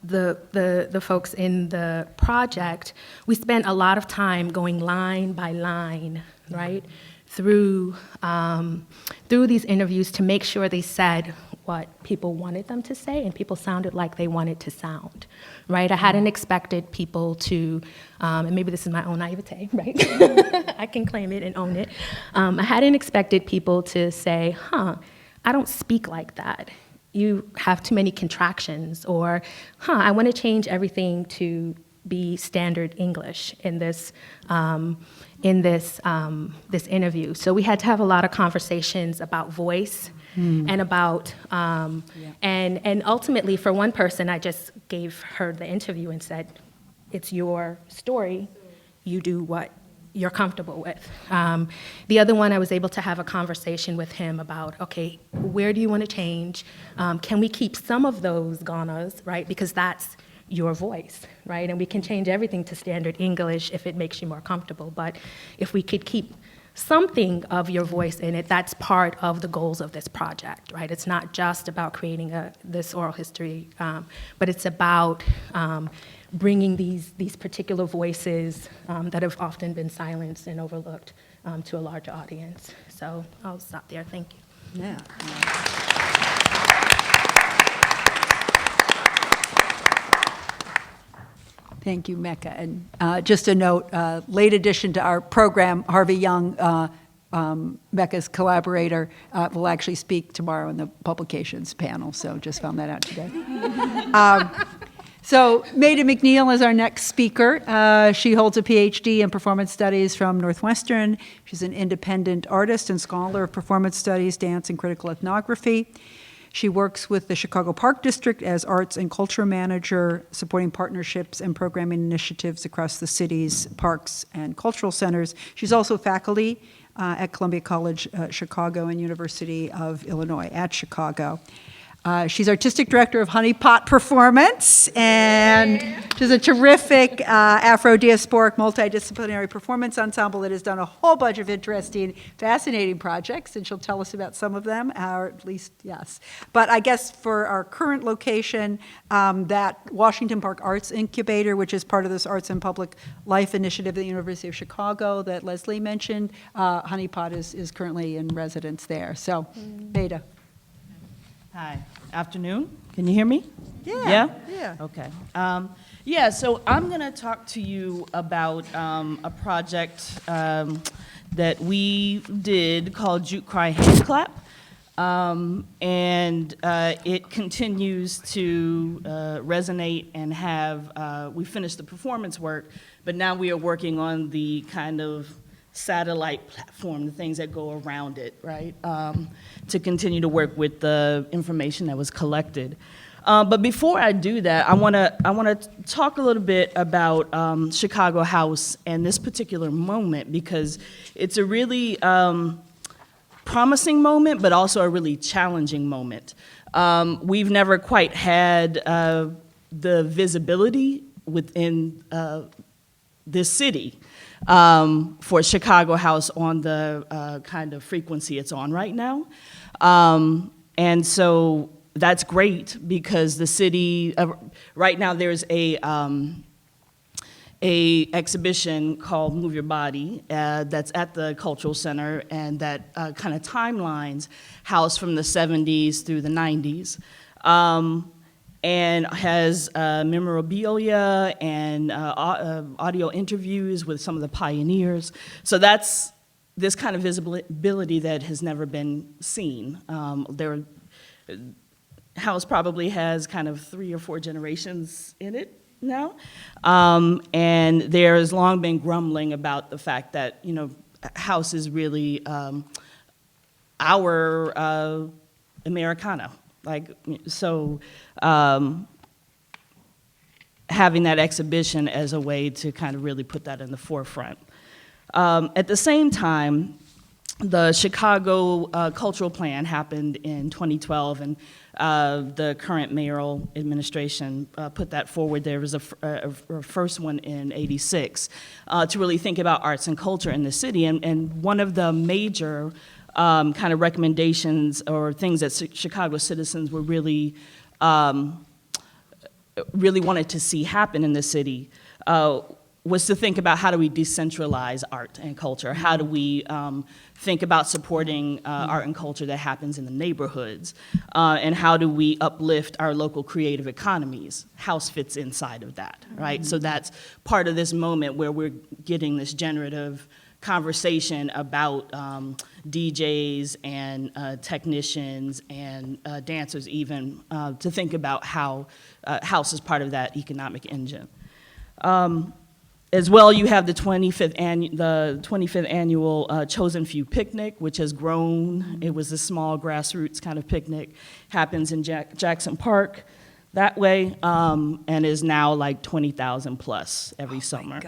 the folks in the project, we spent a lot of time going line by line, right, through these interviews to make sure they said what people wanted them to say, and people sounded like they wanted to sound, right? I hadn't expected people to, and maybe this is my own naivete, right? I can claim it and own it. I hadn't expected people to say, I don't speak like that. You have too many contractions, or, I want to change everything to be standard English in this this interview. So we had to have a lot of conversations about voice and about and ultimately for one person, I just gave her the interview and said, "It's your story. You do what you're comfortable with." The other one, I was able to have a conversation with him about, okay, where do you want to change? Can we keep some of those Ghanas, right? Because that's your voice, right? And we can change everything to standard English if it makes you more comfortable. But if we could keep something of your voice in it, that's part of the goals of this project, right? It's not just about creating this oral history, but it's about bringing these particular voices that have often been silenced and overlooked to a larger audience. So I'll stop there. Thank you. Yeah. Thank you, Mecca. And just a note, late addition to our program, Harvey Young, Mecca's collaborator, will actually speak tomorrow in the publications panel, so just found that out today. So Meida McNeal is our next speaker. She holds a PhD in performance studies from Northwestern. She's an independent artist and scholar of performance studies, dance, and critical ethnography. She works with the Chicago Park District as arts and culture manager, supporting partnerships and programming initiatives across the city's parks and cultural centers. She's also faculty at Columbia College Chicago and University of Illinois at Chicago. She's artistic director of Honey Pot Performance, and she's a terrific Afro-diasporic multidisciplinary performance ensemble that has done a whole bunch of interesting, fascinating projects, and she'll tell us about some of them, or at least, yes. But I guess for our current location, that Washington Park Arts Incubator, which is part of this Arts and Public Life initiative at the University of Chicago that Leslie mentioned, Honey Pot is currently in residence there. So, Meida. Hi, afternoon. Can you hear me? Yeah. Okay. Yeah, so I'm going to talk to you about a project that we did called Juke Cry Hand Clap. And it continues to resonate and have, we finished the performance work, but now we are working on the kind of satellite platform, the things that go around it, right? To continue to work with the information that was collected. But before I do that, I want to talk a little bit about Chicago House and this particular moment, because it's a really promising moment, but also a really challenging moment. We've never quite had the visibility within this city for Chicago House on the kind of frequency it's on right now. And so that's great, because the city, right now there's a exhibition called Move Your Body that's at the Cultural Center, and that kind of timelines House from the 70s through the 90s. And has memorabilia and audio interviews with some of the pioneers. So that's this kind of visibility that has never been seen. House probably has kind of 3 or 4 generations in it now. And there's long been grumbling about the fact that, you know, House is really our Americana. Like, so having that exhibition as a way to kind of really put that in the forefront. At the same time, the Chicago Cultural Plan happened in 2012, and the current mayoral administration put that forward. There was a first one in '86 to really think about arts and culture in the city, and one of the major kind of recommendations or things that Chicago citizens were really wanted to see happen in the city was to think about how do we decentralize art and culture? How do we think about supporting art and culture that happens in the neighborhoods? And how do we uplift our local creative economies? House fits inside of that, right? So that's part of this moment where we're getting this generative conversation about DJs and technicians and dancers even, to think about how house is part of that economic engine. As well, you have the 25th annual Chosen Few Picnic, which has grown. It was a small grassroots kind of picnic, happens in Jackson Park that way, and is now like 20,000 plus every summer.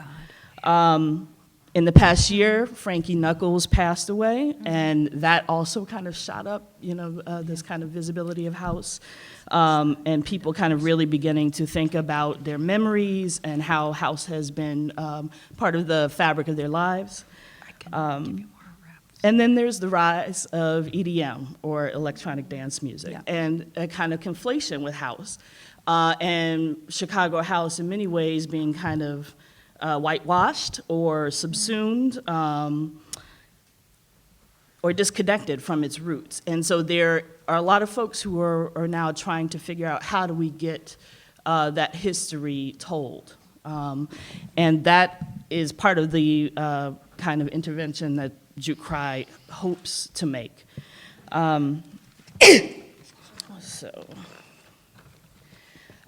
In the past year, Frankie Knuckles passed away, and that also kind of shot up, this kind of visibility of house, and people kind of really beginning to think about their memories and how house has been part of the fabric of their lives. And then there's the rise of EDM, or electronic dance music, and a kind of conflation with house, and Chicago house in many ways being kind of whitewashed or subsumed or disconnected from its roots. And so there are a lot of folks who are now trying to figure out how do we get that history told. And that is part of the kind of intervention that Juke Cry hopes to make.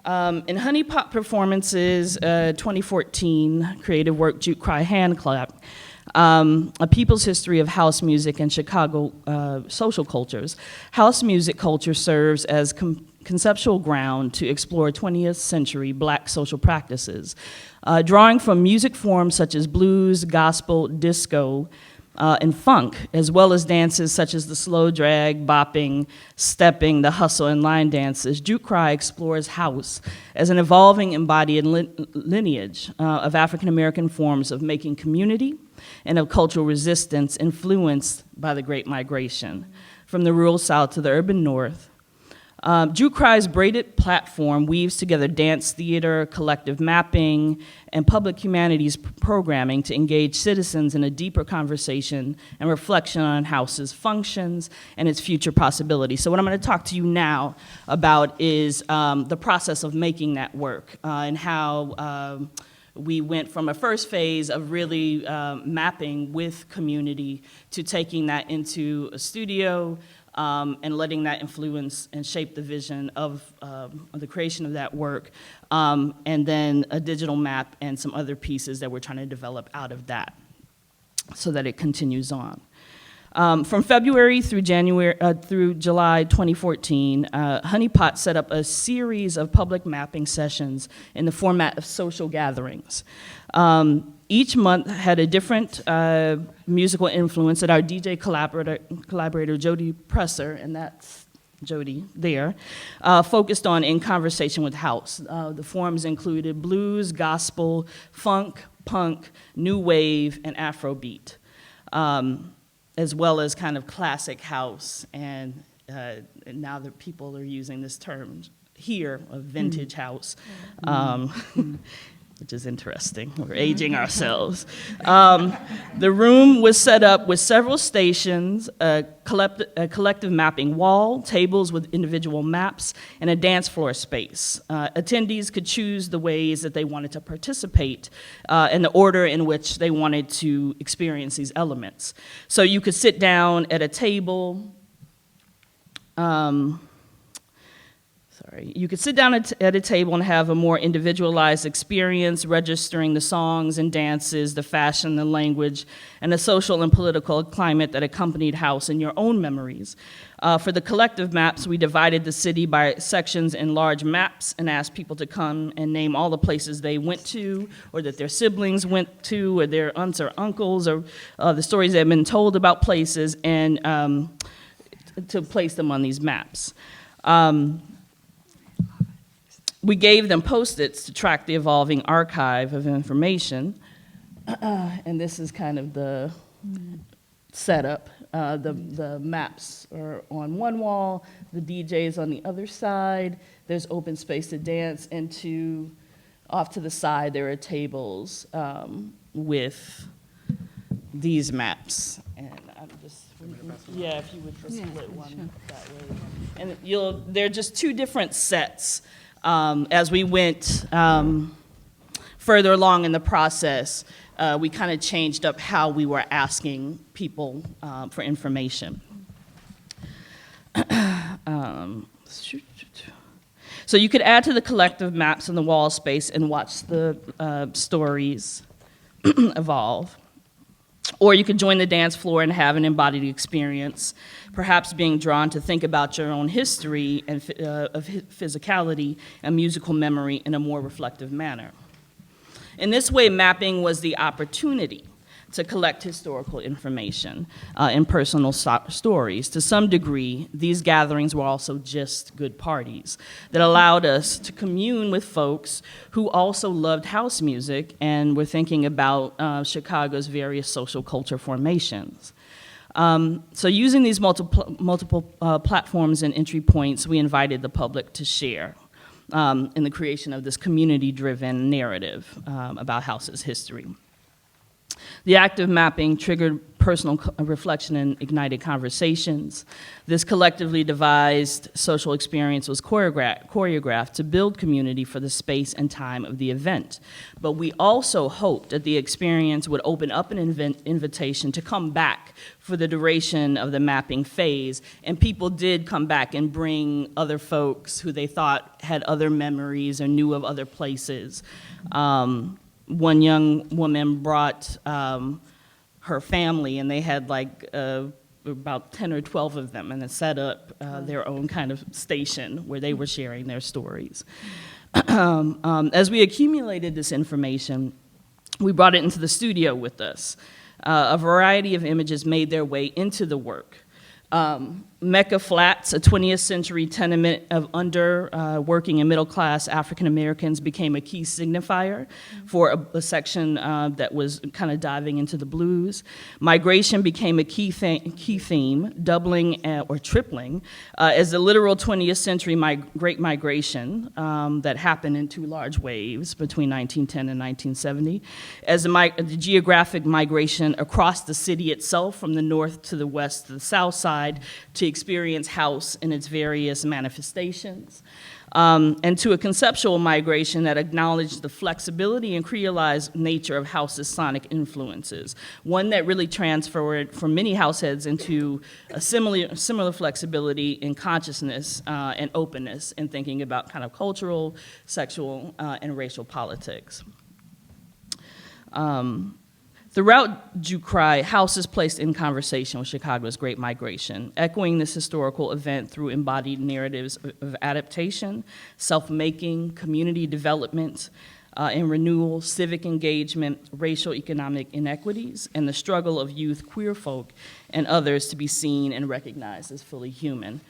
In Honey Pot Performances 2014 creative work Juke Cry Hand Clap, A People's History of House Music and Chicago Social Cultures, house music culture serves as conceptual ground to explore 20th century Black social practices, drawing from music forms such as blues, gospel, disco, and funk, as well as dances such as the slow drag, bopping, stepping, the hustle, and line dances. Juke Cry explores house as an evolving embodied lineage of African-American forms of making community and of cultural resistance influenced by the Great Migration from the rural South to the urban North. Juke Cry's braided platform weaves together dance theater, collective mapping, and public humanities programming to engage citizens in a deeper conversation and reflection on house's functions and its future possibilities. So what I'm going to talk to you now about is the process of making that work and how we went from a first phase of really mapping with community to taking that into a studio, and letting that influence and shape the vision of the creation of that work, and then a digital map and some other pieces that we're trying to develop out of that so that it continues on. From February through July 2014, Honey Pot set up a series of public mapping sessions in the format of social gatherings. Each month had a different musical influence that our DJ collaborator Jody Presser, and that's Jody there, focused on in conversation with house. The forms included blues, gospel, funk, punk, new wave, and Afrobeat, as well as kind of classic house, and now that people are using this term here of vintage house. Which is interesting. We're aging ourselves. The room was set up with several stations, a collective mapping wall, tables with individual maps, and a dance floor space. Attendees could choose the ways that they wanted to participate and the order in which they wanted to experience these elements. So you could sit down at a table. You could sit down at a table and have a more individualized experience, registering the songs and dances, the fashion, the language, and the social and political climate that accompanied house in your own memories. For the collective maps, we divided the city by sections in large maps and asked people to come and name all the places they went to, or that their siblings went to, or their aunts or uncles, or the stories that had been told about places, and to place them on these maps. We gave them Post-its to track the evolving archive of information. And this is kind of the setup. The maps are on one wall, the DJ's on the other side. There's open space to dance and to off to the side, there are tables with these maps. And I'm just, yeah, if you would just split one that way. And they're just two different sets. As we went further along in the process, we kind of changed up how we were asking people for information. So you could add to the collective maps in the wall space and watch the stories evolve. Or you could join the dance floor and have an embodied experience, perhaps being drawn to think about your own history and of physicality and musical memory in a more reflective manner. In this way, mapping was the opportunity to collect historical information and personal stories. To some degree, these gatherings were also just good parties that allowed us to commune with folks who also loved house music and were thinking about Chicago's various social culture formations. So using these multiple platforms and entry points, we invited the public to share in the creation of this community-driven narrative about house's history. The act of mapping triggered personal reflection and ignited conversations. This collectively devised social experience was choreographed to build community for the space and time of the event. But we also hoped that the experience would open up an invitation to come back for the duration of the mapping phase, and people did come back and bring other folks who they thought had other memories or knew of other places. One young woman brought her family, and they had like about 10 or 12 of them, and they set up their own kind of station where they were sharing their stories. As we accumulated this information, we brought it into the studio with us. A variety of images made their way into the work. Mecca Flats, a 20th century tenement of working and middle class African Americans, became a key signifier for a section that was kind of diving into the blues. Migration became a key theme, doubling or tripling as the literal 20th century Great Migration that happened in two large waves between 1910 and 1970, as the geographic migration across the city itself from the north to the west to the south side to experience house in its various manifestations, and to a conceptual migration that acknowledged the flexibility and creolized nature of house's sonic influences, one that really transferred from many househeads into a similar flexibility in consciousness and openness in thinking about kind of cultural, sexual, and racial politics. Throughout Jukrai, house is placed in conversation with Chicago's Great Migration, echoing this historical event through embodied narratives of adaptation, self-making, community development, and renewal, civic engagement, racial economic inequities, and the struggle of youth, queer folk, and others to be seen and recognized as fully human.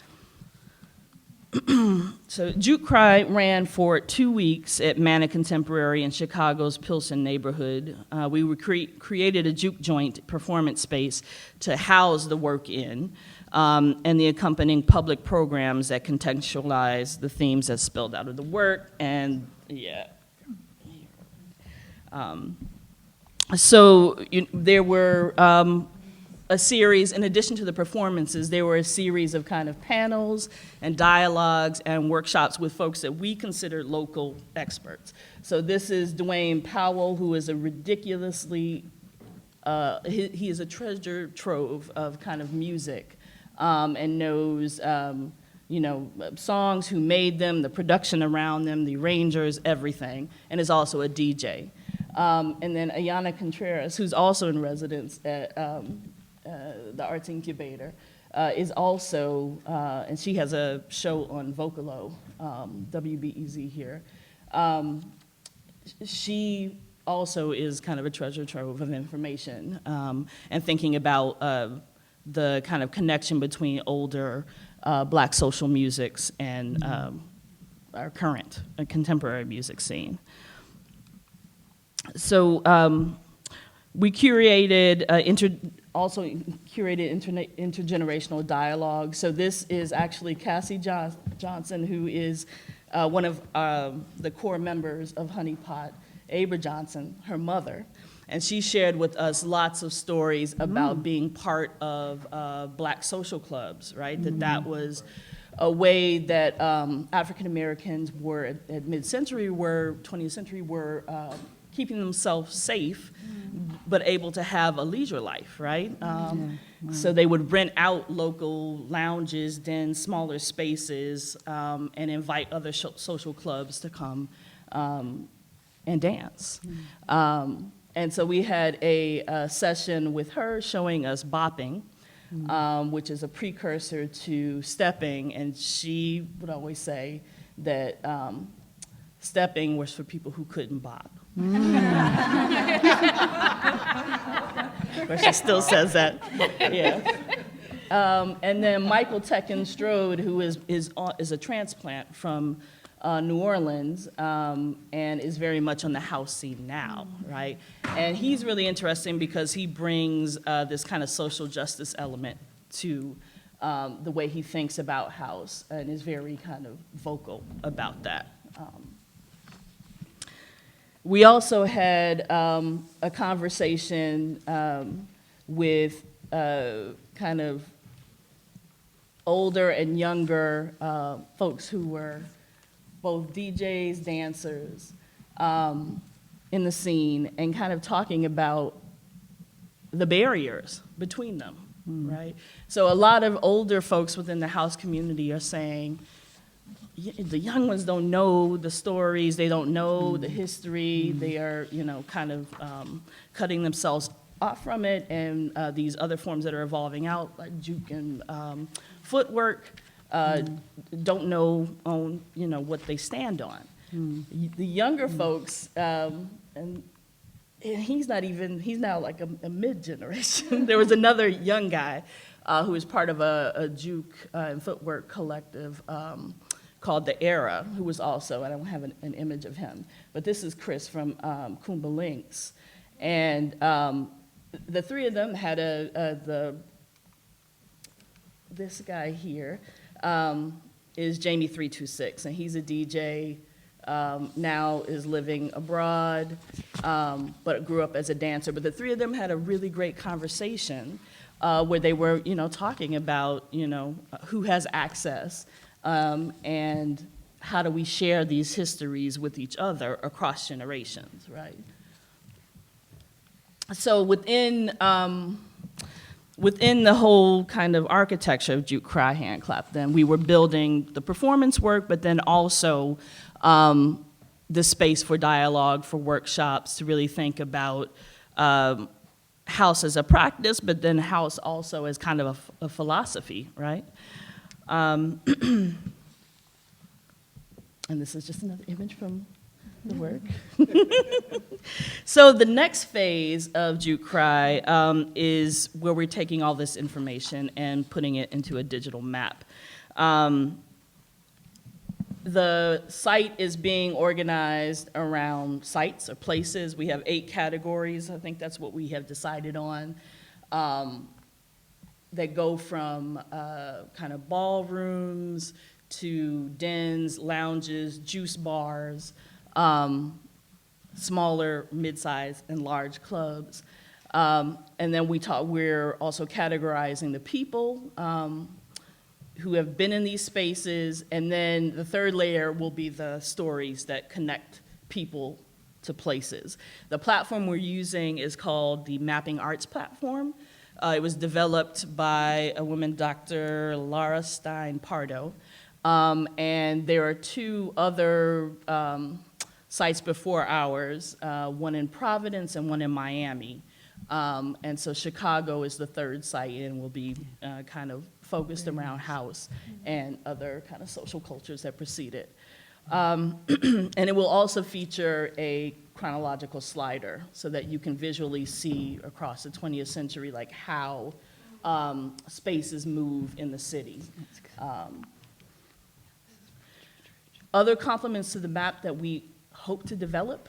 So Jukrai ran for 2 weeks at Manna Contemporary in Chicago's Pilsen neighborhood. We created a juke joint performance space to house the work in, and the accompanying public programs that contextualize the themes that spilled out of the work, and yeah. There were a series, in addition to the performances, there were a series of kind of panels and dialogues and workshops with folks that we consider local experts. So this is Dwayne Powell, who is a ridiculously, he is a treasure trove of kind of music and knows, songs, who made them, the production around them, the arrangers, everything, and is also a DJ. And then Ayana Contreras, who's also in residence at the Arts Incubator, is also, and she has a show on Vocalo, WBEZ here. She also is kind of a treasure trove of information and thinking about the kind of connection between older Black social musics and our current contemporary music scene. So we curated, also curated intergenerational dialogue. So this is actually Cassie Johnson, who is one of the core members of Honey Pot, Abra Johnson, her mother, and she shared with us lots of stories about being part of Black social clubs, right? That was a way that African Americans were at mid-century, 20th century, were keeping themselves safe, but able to have a leisure life, right? So they would rent out local lounges, dens, smaller spaces, and invite other social clubs to come and dance. And so we had a session with her showing us bopping, which is a precursor to stepping, and she would always say that stepping was for people who couldn't bop. But she still says that, yeah. And then Michael Tekken Strode, who is a transplant from New Orleans, and is very much on the house scene now, right? And he's really interesting because he brings this kind of social justice element to the way he thinks about house, and is very kind of vocal about that. We also had a conversation with kind of older and younger folks who were both DJs, dancers in the scene, and kind of talking about the barriers between them, right? So a lot of older folks within the house community are saying, the young ones don't know the stories, they don't know the history, they are, kind of cutting themselves off from it, and these other forms that are evolving out, like juke and footwork, don't know what they stand on. The younger folks, and he's now like a mid-generation. There was another young guy who was part of a juke and footwork collective called The Era, who was also, I don't have an image of him, but this is Chris from Kumba Links. And the three of them had this guy here is Jamie 326, and he's a DJ, now is living abroad, but grew up as a dancer. But the three of them had a really great conversation where they were, talking about, who has access, and how do we share these histories with each other across generations, right? So within the whole kind of architecture of Juke, Cry, Hand Clap, then we were building the performance work, but then also the space for dialogue, for workshops, to really think about house as a practice, but then house also as kind of a philosophy, right? And this is just another image from the work. So the next phase of Juke Cry is where we're taking all this information and putting it into a digital map. The site is being organized around sites or places. We have 8 categories. I think that's what we have decided on, that go from kind of ballrooms to dens, lounges, juice bars, smaller, mid-sized, and large clubs. And then we're also categorizing the people who have been in these spaces, and then the third layer will be the stories that connect people to places. The platform we're using is called the Mapping Arts Platform. It was developed by a woman, Dr. Lara Stein Pardo, and there are 2 other sites before ours, one in Providence and one in Miami. And so Chicago is the 3rd site, and will be kind of focused around house and other kind of social cultures that precede it. And it will also feature a chronological slider so that you can visually see across the 20th century, like how spaces move in the city. Other complements to the map that we hope to develop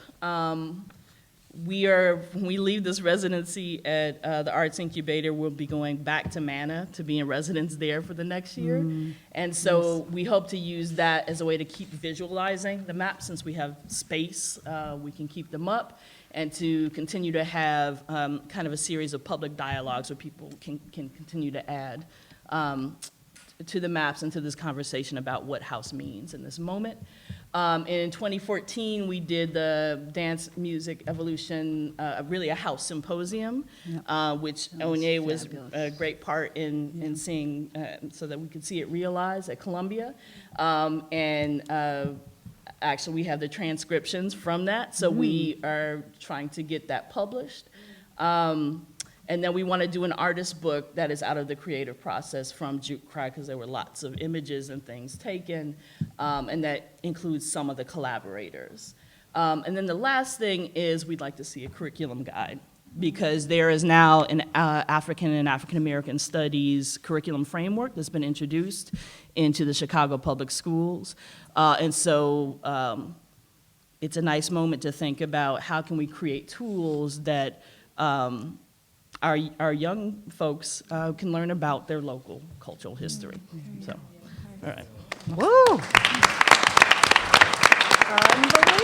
when we leave this residency at the Arts Incubator, we'll be going back to MANA to be in residence there for the next year. And so we hope to use that as a way to keep visualizing the maps. Since we have space, we can keep them up, and to continue to have kind of a series of public dialogues where people can continue to add to the maps and to this conversation about what house means in this moment. In 2014, we did the Dance Music Evolution, really a house symposium, which Onye was a great part in seeing, so that we could see it realized at Columbia. Actually, we have the transcriptions from that, so we are trying to get that published. And then we want to do an artist book that is out of the creative process from Juke Cry, because there were lots of images and things taken, and that includes some of the collaborators. And then the last thing is we'd like to see a curriculum guide, because there is now an African and African American studies curriculum framework that's been introduced into the Chicago public schools. And so it's a nice moment to think about how can we create tools that our young folks can learn about their local cultural history. So, all right. Woo! Unbelievable.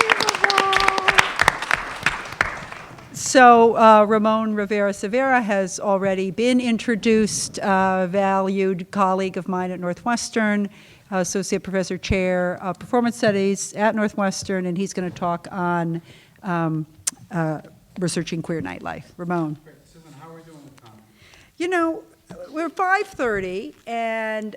So Ramon Rivera-Servera has already been introduced, valued colleague of mine at Northwestern, Associate Professor Chair of Performance Studies at Northwestern, and he's going to talk on researching queer nightlife. Ramon. Great. Susan, how are we doing with time? You know, we're 5:30, and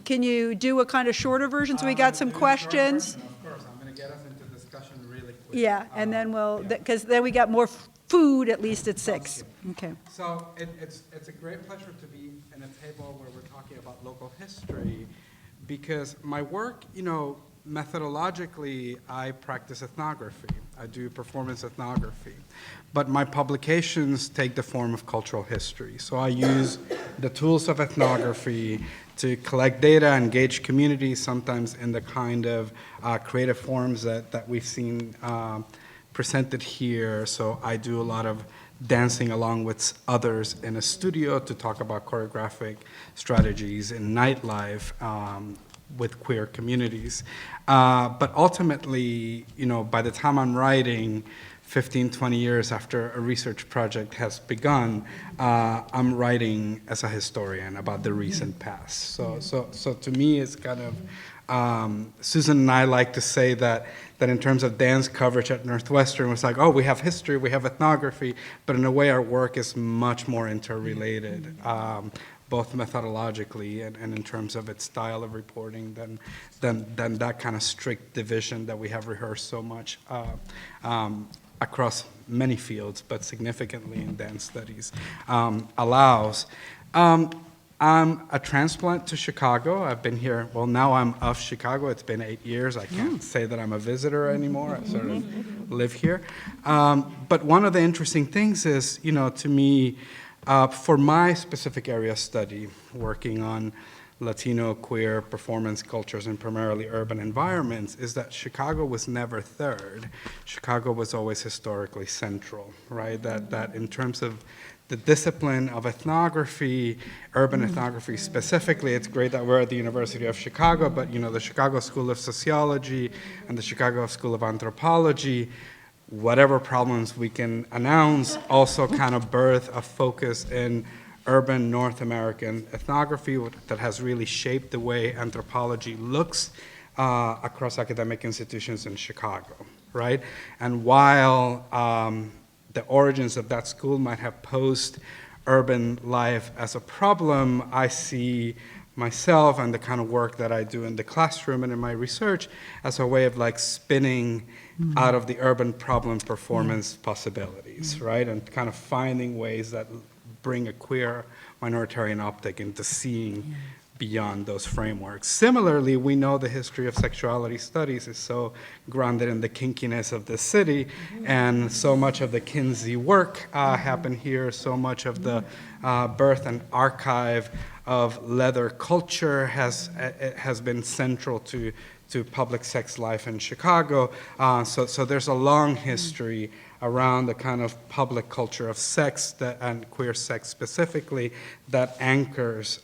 can you do a kind of shorter version so we got some questions? Of course, I'm going to get us into discussion really quick. Yeah, and then we'll, because then we got more food at least at 6. Okay. So it's a great pleasure to be in a table where we're talking about local history, because my work, you know, methodologically, I practice ethnography. I do performance ethnography. But my publications take the form of cultural history. So I use the tools of ethnography to collect data, engage communities, sometimes in the kind of creative forms that we've seen presented here. So I do a lot of dancing along with others in a studio to talk about choreographic strategies in nightlife with queer communities. But ultimately, you know, by the time I'm writing, 15, 20 years after a research project has begun, I'm writing as a historian about the recent past. So to me, it's kind of, Susan and I like to say that in terms of dance coverage at Northwestern, it's like, oh, we have history, we have ethnography, but in a way our work is much more interrelated, both methodologically and in terms of its style of reporting than that kind of strict division that we have rehearsed so much across many fields, but significantly in dance studies, allows. I'm a transplant to Chicago. I've been here, well, now I'm of Chicago. It's been 8 years. I can't say that I'm a visitor anymore. I sort of live here. But one of the interesting things is, you know, to me, for my specific area of study, working on Latino queer performance cultures in primarily urban environments, is that Chicago was never third. Chicago was always historically central, right? That in terms of the discipline of ethnography, urban ethnography specifically, it's great that we're at the University of Chicago, but you know, the Chicago School of Sociology and the Chicago School of Anthropology, whatever problems we can announce, also kind of birth a focus in urban North American ethnography that has really shaped the way anthropology looks across academic institutions in Chicago, right? And while the origins of that school might have posed urban life as a problem, I see myself and the kind of work that I do in the classroom and in my research as a way of like spinning out of the urban problem performance possibilities, right? And kind of finding ways that bring a queer minoritarian optic into seeing beyond those frameworks. Similarly, we know the history of sexuality studies is so grounded in the kinkiness of the city, and so much of the Kinsey work happened here, so much of the birth and archive of leather culture has been central to public sex life in Chicago. So there's a long history around the kind of public culture of sex and queer sex specifically that anchors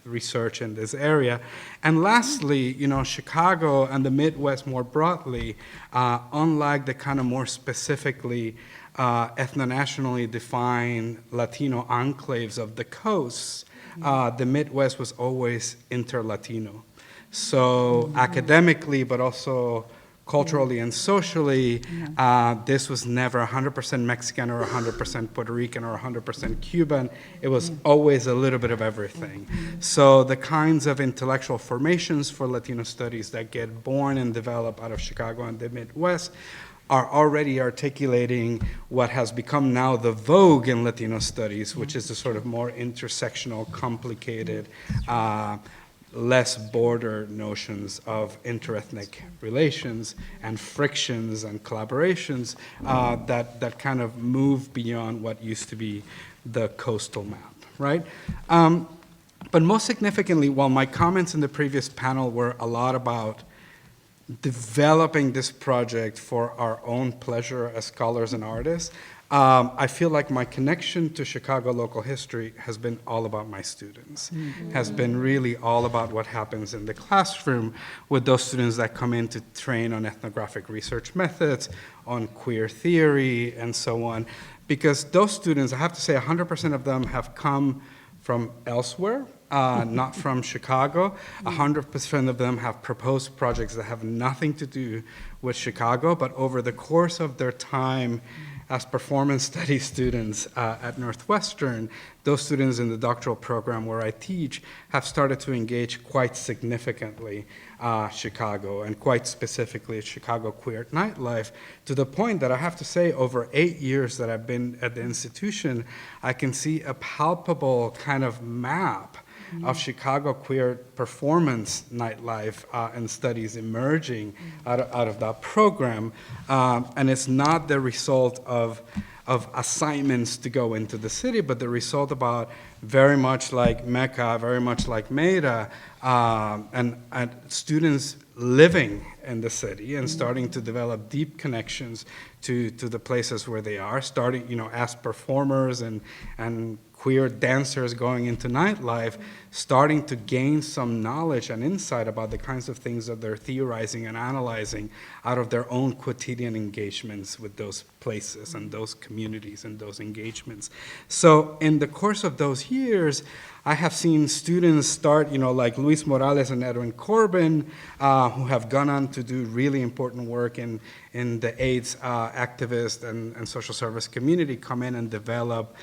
research in this area. And lastly, Chicago and the Midwest more broadly, unlike the kind of more specifically ethno-nationally defined Latino enclaves of the coasts, the Midwest was always inter-Latino. So academically, but also culturally and socially, this was never 100% Mexican or 100% Puerto Rican or 100% Cuban. It was always a little bit of everything. So the kinds of intellectual formations for Latino studies that get born and develop out of Chicago and the Midwest are already articulating what has become now the vogue in Latino studies, which is the sort of more intersectional, complicated, less border notions of interethnic relations and frictions and collaborations that kind of move beyond what used to be the coastal map, right? But most significantly, while my comments in the previous panel were a lot about developing this project for our own pleasure as scholars and artists, I feel like my connection to Chicago local history has been all about my students, has been really all about what happens in the classroom with those students that come in to train on ethnographic research methods, on queer theory, and so on. Because those students, I have to say 100% of them have come from elsewhere, not from Chicago. 100% of them have proposed projects that have nothing to do with Chicago, but over the course of their time as performance studies students at Northwestern, those students in the doctoral program where I teach have started to engage quite significantly Chicago, and quite specifically Chicago queer nightlife, to the point that I have to say over 8 years that I've been at the institution, I can see a palpable kind of map of Chicago queer performance nightlife and studies emerging out of that program. And it's not the result of assignments to go into the city, but the result about very much like Mecca, very much like Meida, and students living in the city and starting to develop deep connections to the places where they are, starting, as performers and queer dancers going into nightlife, starting to gain some knowledge and insight about the kinds of things that they're theorizing and analyzing out of their own quotidian engagements with those places and those communities and those engagements. So in the course of those years, I have seen students start, like Luis Morales and Edwin Corbin, who have gone on to do really important work in the AIDS activist and social service community, come in and develop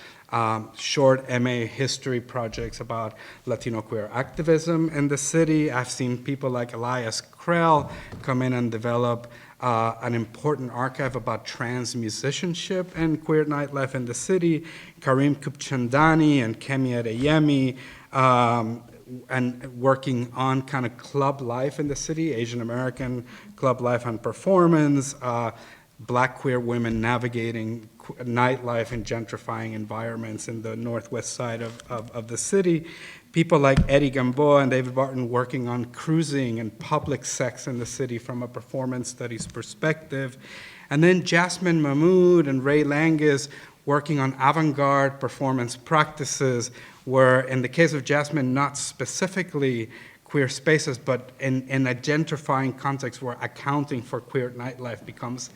short MA history projects about Latino queer activism in the city. I've seen people like Elias Krell come in and develop an important archive about trans musicianship and queer nightlife in the city. Karim Kupchandani and Kemi Adeyemi, and working on kind of club life in the city, Asian American club life and performance, Black queer women navigating nightlife in gentrifying environments in the northwest side of the city. People like Eddie Gamboa and David Barton working on cruising and public sex in the city from a performance studies perspective. And then Jasmine Mahmood and Ray Langis working on avant-garde performance practices, where in the case of Jasmine, not specifically queer spaces, but in a gentrifying context where accounting for queer nightlife becomes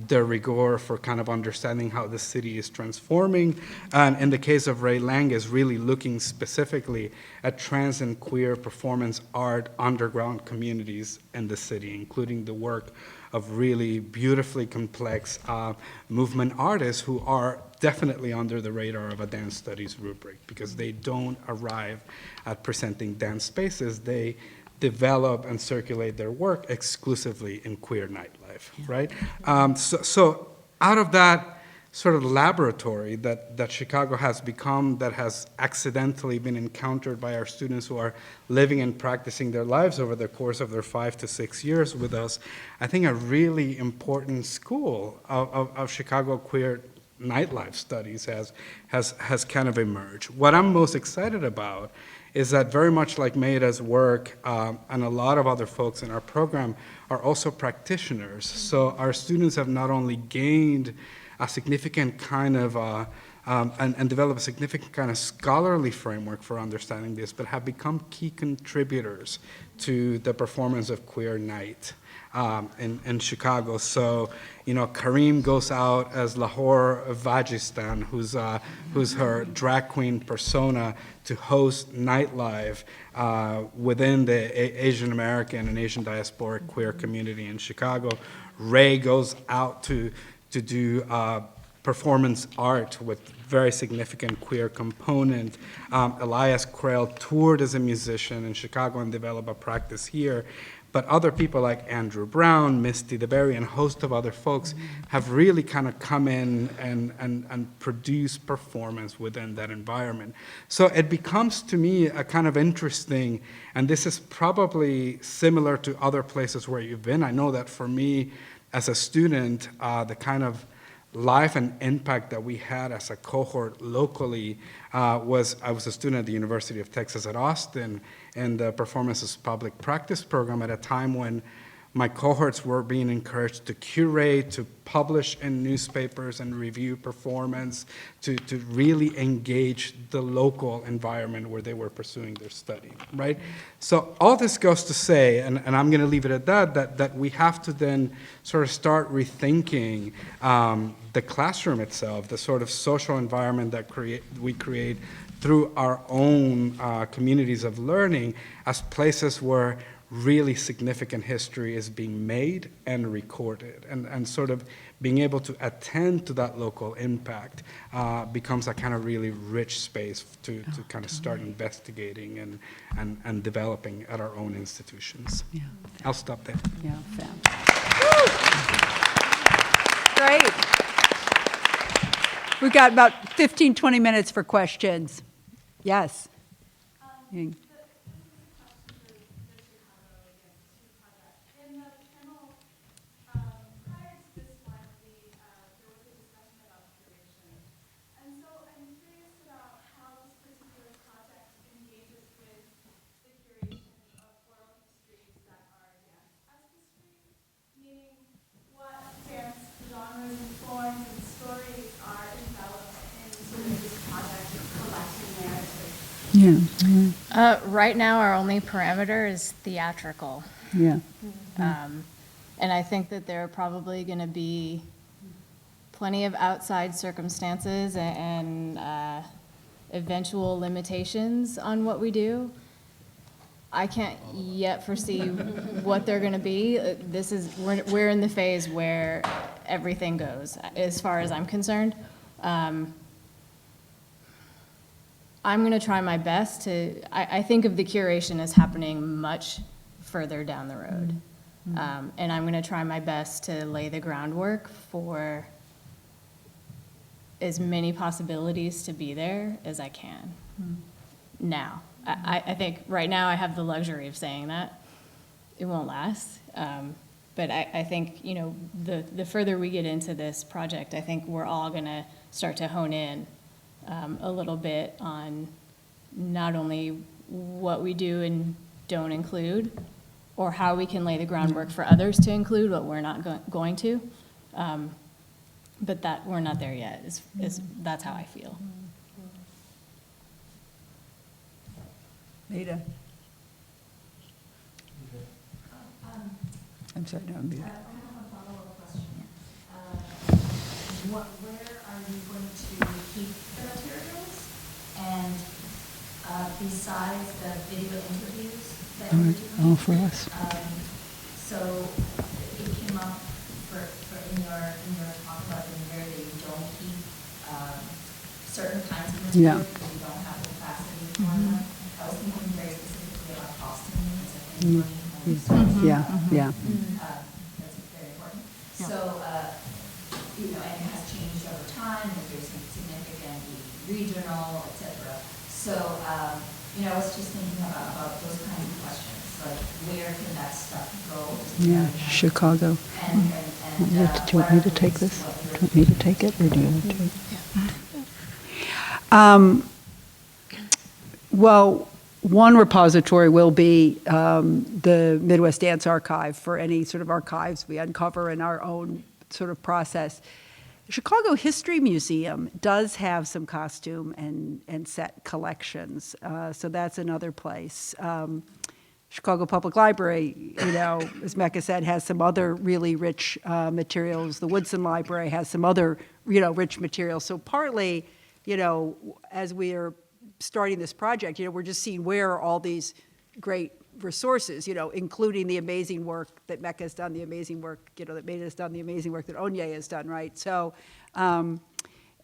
de rigueur for kind of understanding how the city is transforming. And in the case of Ray Langis, really looking specifically at trans and queer performance art underground communities in the city, including the work of really beautifully complex movement artists who are definitely under the radar of a dance studies rubric, because they don't arrive at presenting dance spaces. They develop and circulate their work exclusively in queer nightlife, right? So out of that sort of laboratory that Chicago has become, that has accidentally been encountered by our students who are living and practicing their lives over the course of their 5 to 6 years with us, I think a really important school of Chicago queer nightlife studies has kind of emerged. What I'm most excited about is that very much like Meida's work and a lot of other folks in our program are also practitioners. So our students have not only gained a significant kind of, and develop a significant kind of scholarly framework for understanding this, but have become key contributors to the performance of Queer Night in Chicago. So, Kareem goes out as Lahore Vajistan, who's her drag queen persona, to host nightlife within the Asian American and Asian diasporic queer community in Chicago. Ray goes out to do performance art with very significant queer component. Elias Crail toured as a musician in Chicago and developed a practice here. But other people like Andrew Brown, Misty DeBerry, and a host of other folks have really kind of come in and produced performance within that environment. So it becomes, to me, a kind of interesting, and this is probably similar to other places where you've been. I know that for me, as a student, the kind of life and impact that we had as a cohort locally I was a student at the University of Texas at Austin in the Performances Public Practice program at a time when my cohorts were being encouraged to curate, to publish in newspapers and review performance, to really engage the local environment where they were pursuing their study, right? So all this goes to say, and I'm gonna leave it at that we have to then sort of start rethinking the classroom itself, the sort of social environment that we create through our own communities of learning as places where really significant history is being made and recorded, and sort of being able to attend to that local impact becomes a kind of really rich space to kind of start investigating and developing at our own institutions. Yeah. I'll stop there. Yeah, fab. Great. We've got about 15, 20 minutes for questions. Yes. Yeah. Right now, our only parameter is theatrical. Yeah. And I think that there are probably going to be plenty of outside circumstances and eventual limitations on what we do. I can't yet foresee what they're going to be. We're in the phase where everything goes, as far as I'm concerned. I'm going to try my best to, I think of the curation as happening much further down the road. And I'm going to try my best to lay the groundwork for as many possibilities to be there as I can. Now, I think right now I have the luxury of saying that. It won't last. But I think, the further we get into this project, I think we're all going to start to hone in a little bit on not only what we do and don't include, or how we can lay the groundwork for others to include what we're not going to, but that we're not there yet. That's how I feel. Meida. I'm sorry, no, I'm muted. I have a follow-up question. Where are you going to keep the materials? And besides the video interviews that you're doing? Oh, for us. So it came up in your talk about the mirror that you don't keep certain kinds of materials because you don't have the capacity for them. I was thinking very specifically about costuming as a thing. Yeah. That's very important. So, and it has changed over time, and there's significant regional, et cetera. So, I was just thinking about those kinds of questions, like where can that stuff go? Yeah, Chicago. And Do you want me to take this? Do you want me to take it, or do you want to? Well, one repository will be the Midwest Dance Archive for any sort of archives we uncover in our own sort of process. The Chicago History Museum does have some costume and set collections, so that's another place. Chicago Public Library, as Mecca said, has some other really rich materials. The Woodson Library has some other, rich materials. So partly, as we are starting this project, we're just seeing where are all these great resources, including the amazing work that Mecca has done, the amazing work, that Meida has done, the amazing work that Onye has done, right? So, and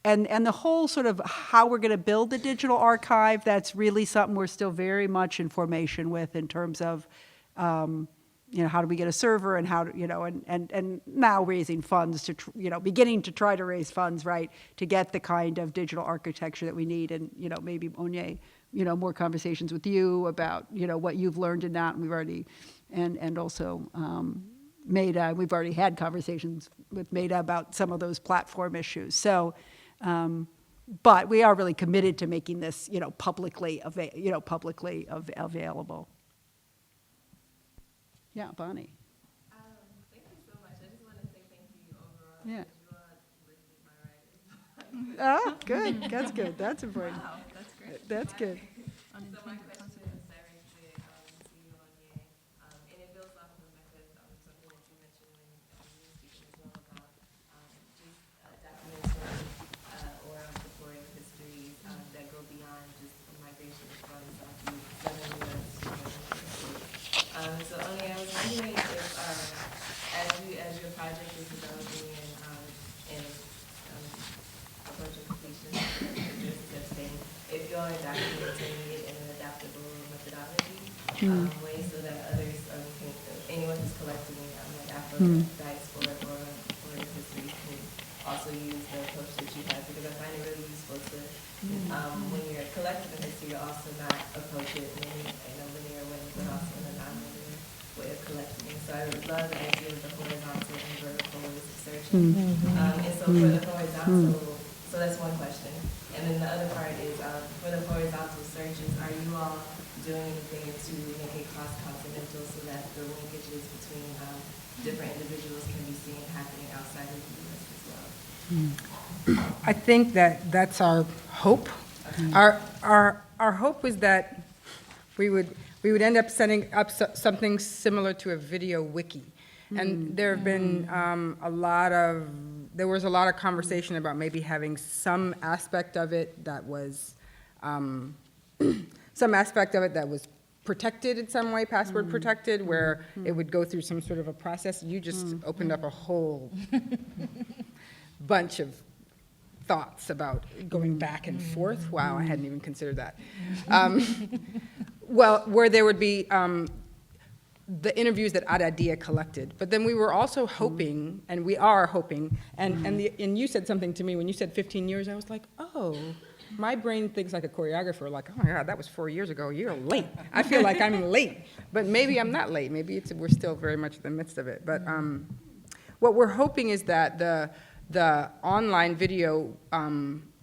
the whole sort of how we're going to build the digital archive, that's really something we're still very much in formation with in terms of, how do we get a server and how, and now raising funds to, beginning to try to raise funds, right, to get the kind of digital architecture that we need. And, maybe Onye, more conversations with you about, what you've learned in that. And we've already, and also Meida, we've already had conversations with Meida about some of those platform issues. So, but we are really committed to making this, publicly available. Yeah, Bonnie. Thank you so much. I just want to say thank you overall. Yeah. You all lifted my writers. Oh, good. That's good. That's important. Wow, that's great. That's good. So my question is directed to you, Onye, and it builds off of Mecca's something that you mentioned when you were speaking as well about just documenting or supporting histories that go beyond just migration from Southeast Southern U.S. So Onye, I was wondering if as your project is developing and approaching completion, if you all are documenting it in an adaptable methodology way so that others, anyone who's collecting like Afro diaspora or history can also use the approach that you have, because I find it really useful to, when you're collecting the history, you're also not approach it in a linear way, but also in a non-linear way of collecting. So I would love the idea of the horizontal and vertical ways of searching. And so for the horizontal, so that's one question. And then the other part is, for the horizontal searches, are you all doing anything to make it cross-continental so that the linkages between different individuals can be seen happening outside of the U.S. as well? I think that's our hope. Our hope was that we would end up setting up something similar to a video wiki. And there have been there was a lot of conversation about maybe having some aspect of it that was protected in some way, password protected, where it would go through some sort of a process. You just opened up a whole bunch of thoughts about going back and forth. Wow, I hadn't even considered that. Well, where there would be the interviews that Adadia collected. But then we were also hoping, and we are hoping, and you said something to me when you said 15 years, I was like, oh, my brain thinks like a choreographer, like, oh my God, that was 4 years ago, you're late. I feel like I'm late, but maybe I'm not late. Maybe we're still very much in the midst of it. But what we're hoping is that the online video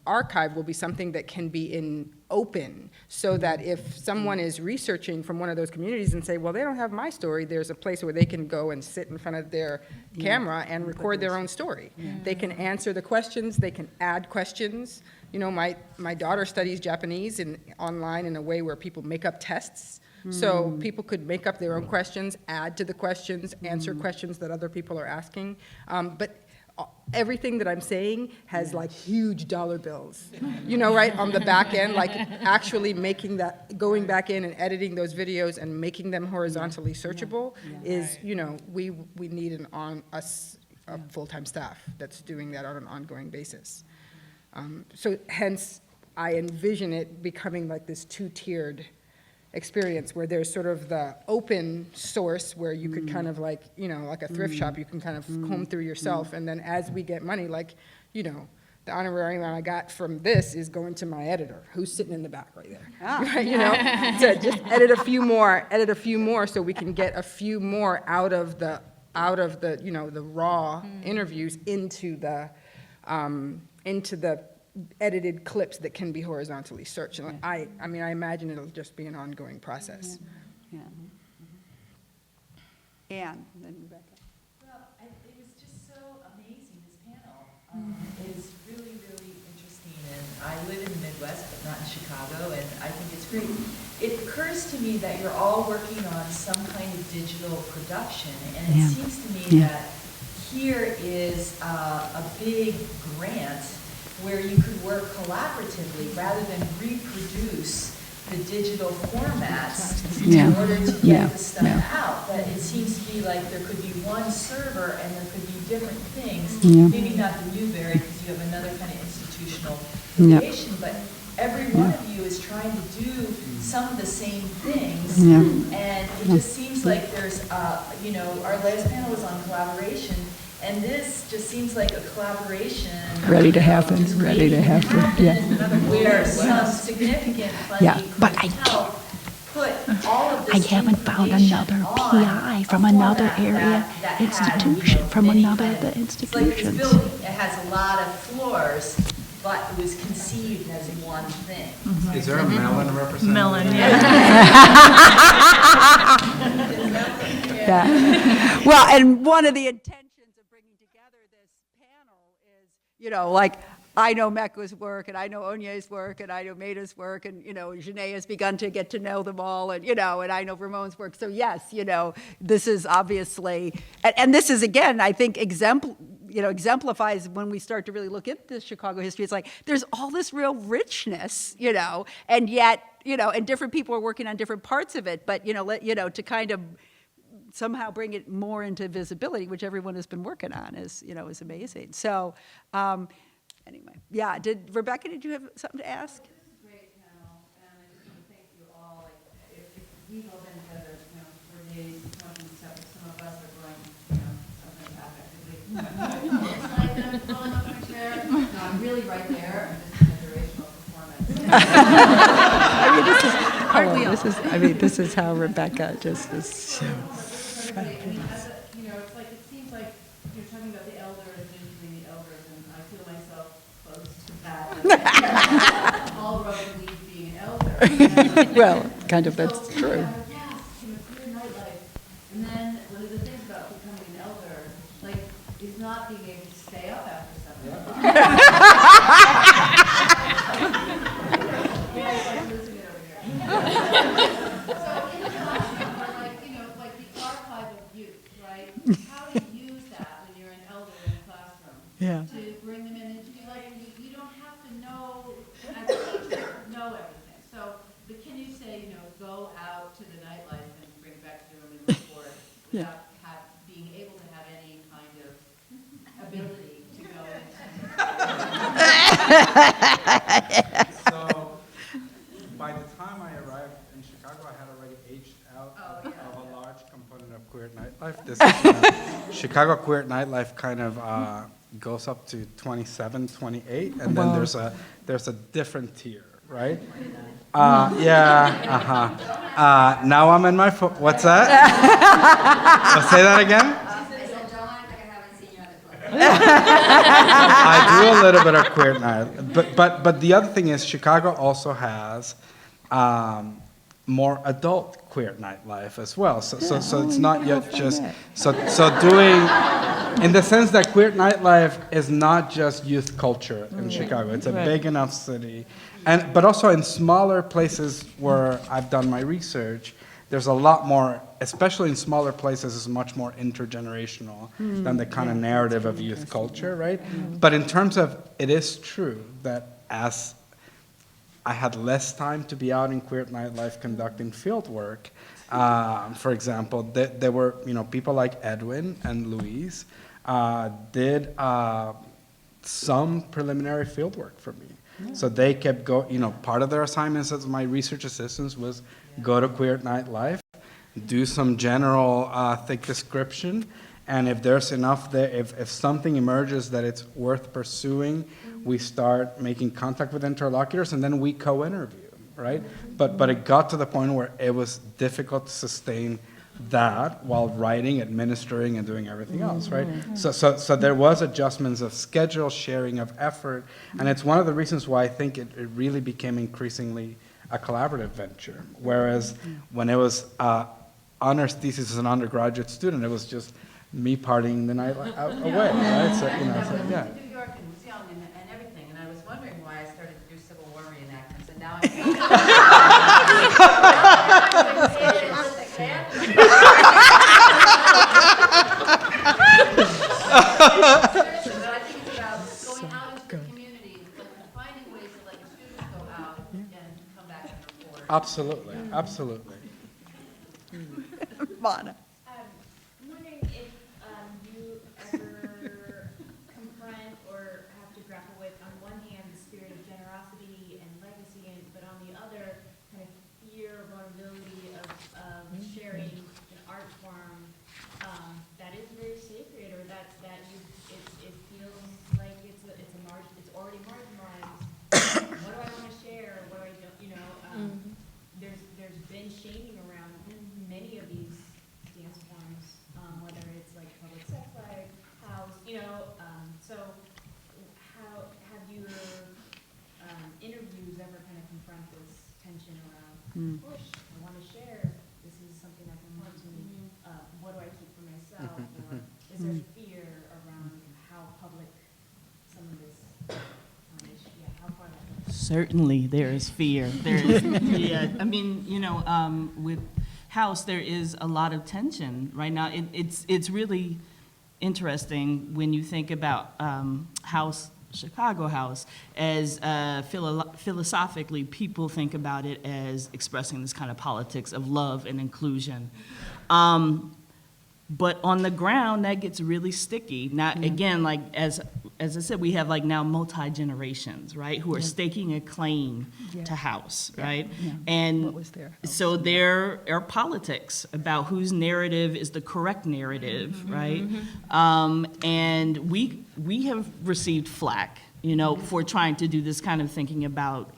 archive will be something that can be in open, so that if someone is researching from one of those communities and say, well, they don't have my story, there's a place where they can go and sit in front of their camera and record their own story. They can answer the questions, they can add questions. My daughter studies Japanese online in a way where people make up tests. So people could make up their own questions, add to the questions, answer questions that other people are asking. But everything that I'm saying has like huge dollar bills, right, on the back end, like actually making that, going back in and editing those videos and making them horizontally searchable is, we need a full-time staff that's doing that on an ongoing basis. So hence, I envision it becoming like this two-tiered experience where there's sort of the open source where you could kind of like, like a thrift shop, you can kind of comb through yourself, and then as we get money, like, the honorarium I got from this is going to my editor, who's sitting in the back right there, right, to just edit a few more so we can get a few more out of the the raw interviews into the edited clips that can be horizontally searched. And I imagine it'll just be an ongoing process. Yeah. Anne, then Rebecca. Well, it was just so amazing, this panel. is really, really interesting. And I live in the Midwest, but not in Chicago, and I think it's great. It occurs to me that you're all working on some kind of digital production, and it seems to me that here is a big grant where you could work collaboratively rather than reproduce the digital formats in order to get the stuff out. But it seems to be like there could be one server and there could be different things. Maybe not the Newberry, because you have another kind of institutional affiliation, but every one of you is trying to do some of the same things. And it just seems like there's, you know, our last panel was on collaboration, and this just seems like a collaboration. Ready to happen, ready to happen, Where some significant funding but could help put all of this I haven't found another PI from another area institution, from another of the It's like this institutions. building, it has a lot of floors, but it was conceived as one thing. Is there a Mellon representative? Mellon, Yeah. Well, and one of the intentions of bringing together this panel is, you know, like, I know Mecca's work, and I know Onye's work, and I know Meida's work, and, you know, Jenai has begun to get to know them all, and, you know, and I know Ramon's work. So yes, you know, this is obviously, and this is, again, I think, exemplifies when we start to really look at this Chicago history. It's like, there's all this real richness, you know, and yet, you know, and different people are working on different parts of it, but, you know, to kind of somehow bring it more into visibility, which everyone has been working on, is, you know, is amazing. So, anyway, yeah, Rebecca, did you have something to ask? This is a great panel, and I just want to thank you all. Like, if we've all been together, you know, for days, talking stuff, some of us are going, you know, something affectively. It's like I'm falling off my chair. No, I'm really right there. I'm just in a durational performance. This is how Rebecca just is so. I mean, you know, it's like, it seems like you're talking about the elders, envisioning the elders, and I feel myself close to that. All roads lead to being an elder. Well, kind of, that's true. Yes, you know, queer nightlife. And then one of the things about becoming an elder, like, is not being able to stay up after 7 o'clock. Yeah, it's like losing it over here. So in the classroom, or like, you know, like the archive of youth, right? How do you use that when you're an elder in a classroom? Yeah. To bring them in and to be like, you don't have to know, as a teacher, know everything. So, but can you say, you know, go out to the nightlife and bring back your room and report without being able to have any kind of ability to go into. So, by the time I arrived in Chicago, I had already aged out of a large component of queer nightlife. This is, Chicago queer nightlife kind of goes up to 27, 28, and then there's a different tier, right? Now I'm in my what's that? Say that again? I do a little bit of queer night, but the other thing is Chicago also has more adult queer nightlife as well. So it's not yet just so doing in the sense that queer nightlife is not just youth culture in Chicago. It's a big enough city, but also in smaller places where I've done my research. There's a lot more, especially in smaller places, is much more intergenerational than the kind of narrative of youth culture, right? But in terms of, it is true that as I had less time to be out in queer nightlife conducting field work, for example, there were, people like Edwin and Louise did some preliminary field work for me. So they kept part of their assignments as my research assistants was go to queer nightlife, do some general thick description, and if there's enough there, if something emerges that it's worth pursuing, we start making contact with interlocutors, and then we co-interview, right? But it got to the point where it was difficult to sustain that while writing, administering, and doing everything else, right? So there was adjustments of schedule, sharing of effort, and it's one of the reasons why I think it really became increasingly a collaborative venture. Whereas when it was honors thesis as an undergraduate student, it was just me partying the night away, right? So, New York and Absolutely, absolutely. Vana. I'm wondering if you ever confront or have to grapple with, on one hand, the spirit of generosity and legacy, but on the other, kind of fear, vulnerability of sharing an art form that is very sacred, or that it feels like it's already marginalized. What do I want to share? What do I don't? You know, there's been shaming around many of these dance forms, whether it's like public sex life, house, you know. So how have your interviews ever kind of confront this tension around, push, I want to share, this is something that's important to me, what do I keep for myself, or is there fear around how public some of this is, how far that goes? Certainly, there is fear. There is, yeah. I mean, you know, with House, there is a lot of tension right now. It's really interesting when you think about House, Chicago House, as philosophically, people think about it as expressing this kind of politics of love and inclusion. But on the ground, that gets really sticky. Now, again, like as I said, we have like now multi-generations, right, who are staking a claim to House, right? And so there are politics about whose narrative is the correct narrative, right? And we have received flack, you know, for trying to do this kind of thinking about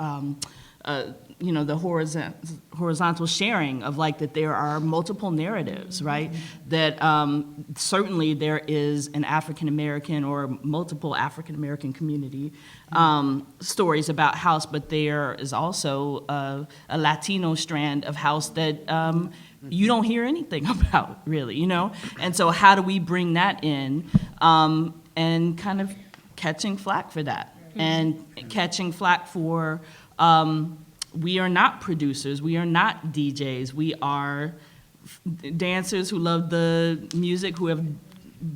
you know, the horizontal sharing of like that there are multiple narratives, right? That certainly there is an African-American or multiple African-American community stories about House, but there is also a Latino strand of House that you don't hear anything about, really, you know? And so how do we bring that in and kind of catching flack for that? And catching flack for we are not producers, we are not DJs, we are dancers who love the music, who have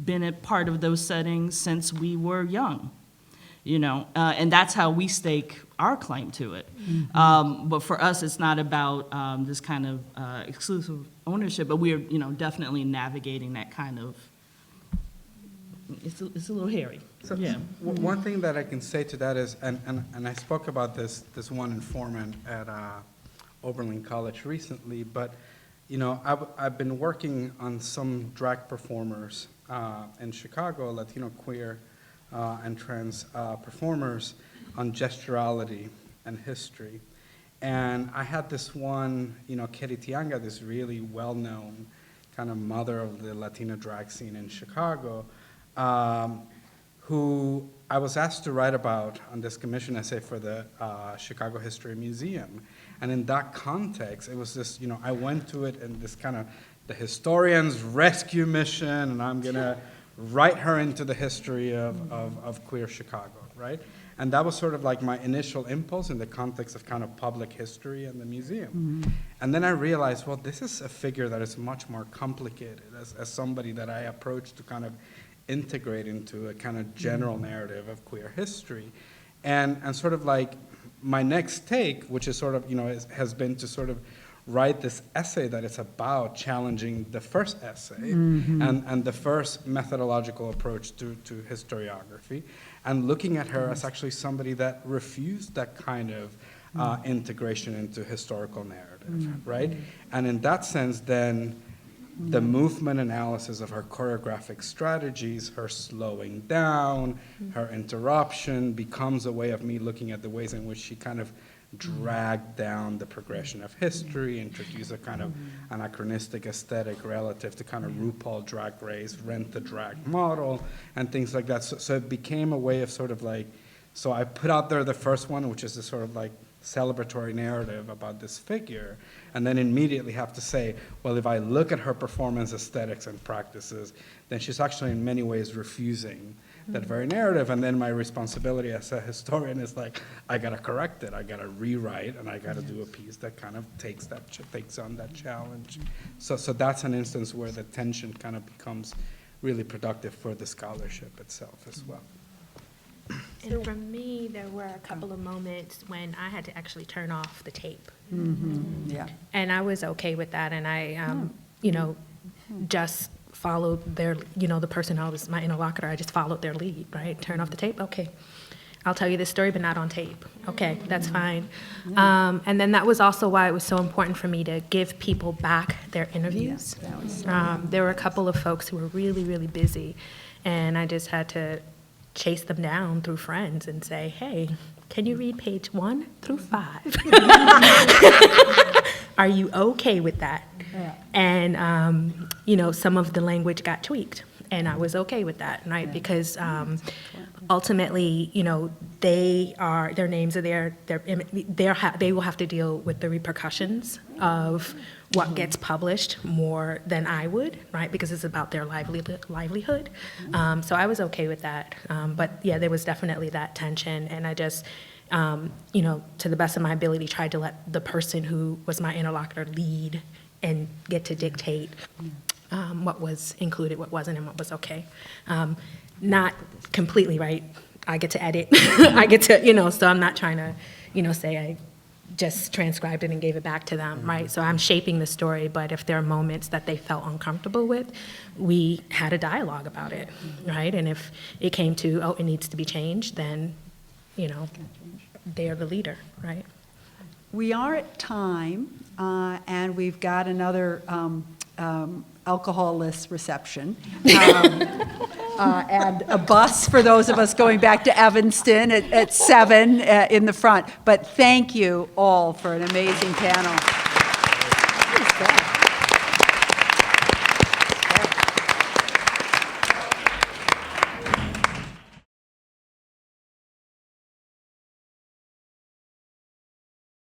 been a part of those settings since we were young, you know, and that's how we stake our claim to it. But for us, it's not about this kind of exclusive ownership, but we're, you know, definitely navigating that kind of, it's a little hairy. So one thing that I can say to that is, and I spoke about this one informant at Oberlin College recently, but you know, I've been working on some drag performers in Chicago, Latino, queer, and trans performers on gesturality and history. And I had this one, you know, Keri Tianga, this really well-known kind of mother of the Latino drag scene in Chicago, who I was asked to write about on this commission essay for the Chicago History Museum. And in that context, it was this, you know, I went to it in this kind of the historian's rescue mission, and I'm gonna write her into the history of queer Chicago, right? And that was sort of like my initial impulse in the context of kind of public history and the museum. And then I realized, well, this is a figure that is much more complicated as somebody that I approached to kind of integrate into a kind of general narrative of queer history. And sort of like my next take, which is sort of, you know, has been to sort of write this essay that is about challenging the first essay and the first methodological approach to historiography, and looking at her as actually somebody that refused that kind of integration into historical narrative, right? And in that sense, then, the movement analysis of her choreographic strategies, her slowing down, her interruption, becomes a way of me looking at the ways in which she kind of dragged down the progression of history, introduced a kind of anachronistic aesthetic relative to kind of RuPaul Drag Race, Rent the Drag model, and things like that. So it became a way of sort of like, so I put out there the first one, which is a sort of like celebratory narrative about this figure, and then immediately have to say, well, if I look at her performance aesthetics and practices, then she's actually in many ways refusing that very narrative, and then my responsibility as a historian is like, I gotta correct it, I gotta rewrite, and I gotta do a piece that kind of takes on that challenge. So that's an instance where the tension kind of becomes really productive for the scholarship itself as well. And for me, there were a couple of moments when I had to actually turn off the tape. Yeah. And I was okay with that, and I, you know, just followed their, you know, the person who was my interlocutor, I just followed their lead, right? Turn off the tape, okay. I'll tell you this story, but not on tape. Okay, that's fine. And then that was also why it was so important for me to give people back their interviews. There were a couple of folks who were really, really busy, and I just had to chase them down through friends and say, hey, can you read page 1 through 5? Are you okay with that? Yeah. And, you know, some of the language got tweaked, and I was okay with that, right? Because ultimately, you know, their names are there, they will have to deal with the repercussions of what gets published more than I would, right? Because it's about their livelihood. So I was okay with that. But yeah, there was definitely that tension, and I just, you know, to the best of my ability, tried to let the person who was my interlocutor lead and get to dictate what was included, what wasn't, and what was okay. Not completely right. I get to edit. I get to, you know, so I'm not trying to, you know, say I just transcribed it and gave it back to them, right? So I'm shaping the story, but if there are moments that they felt uncomfortable with, we had a dialogue about it, right? And if it came to, oh, it needs to be changed, then, you know, they're the leader, right? We are at time, and we've got another alcohol-less reception, and a bus for those of us going back to Evanston at 7 in the front. But thank you all for an amazing panel. What is that?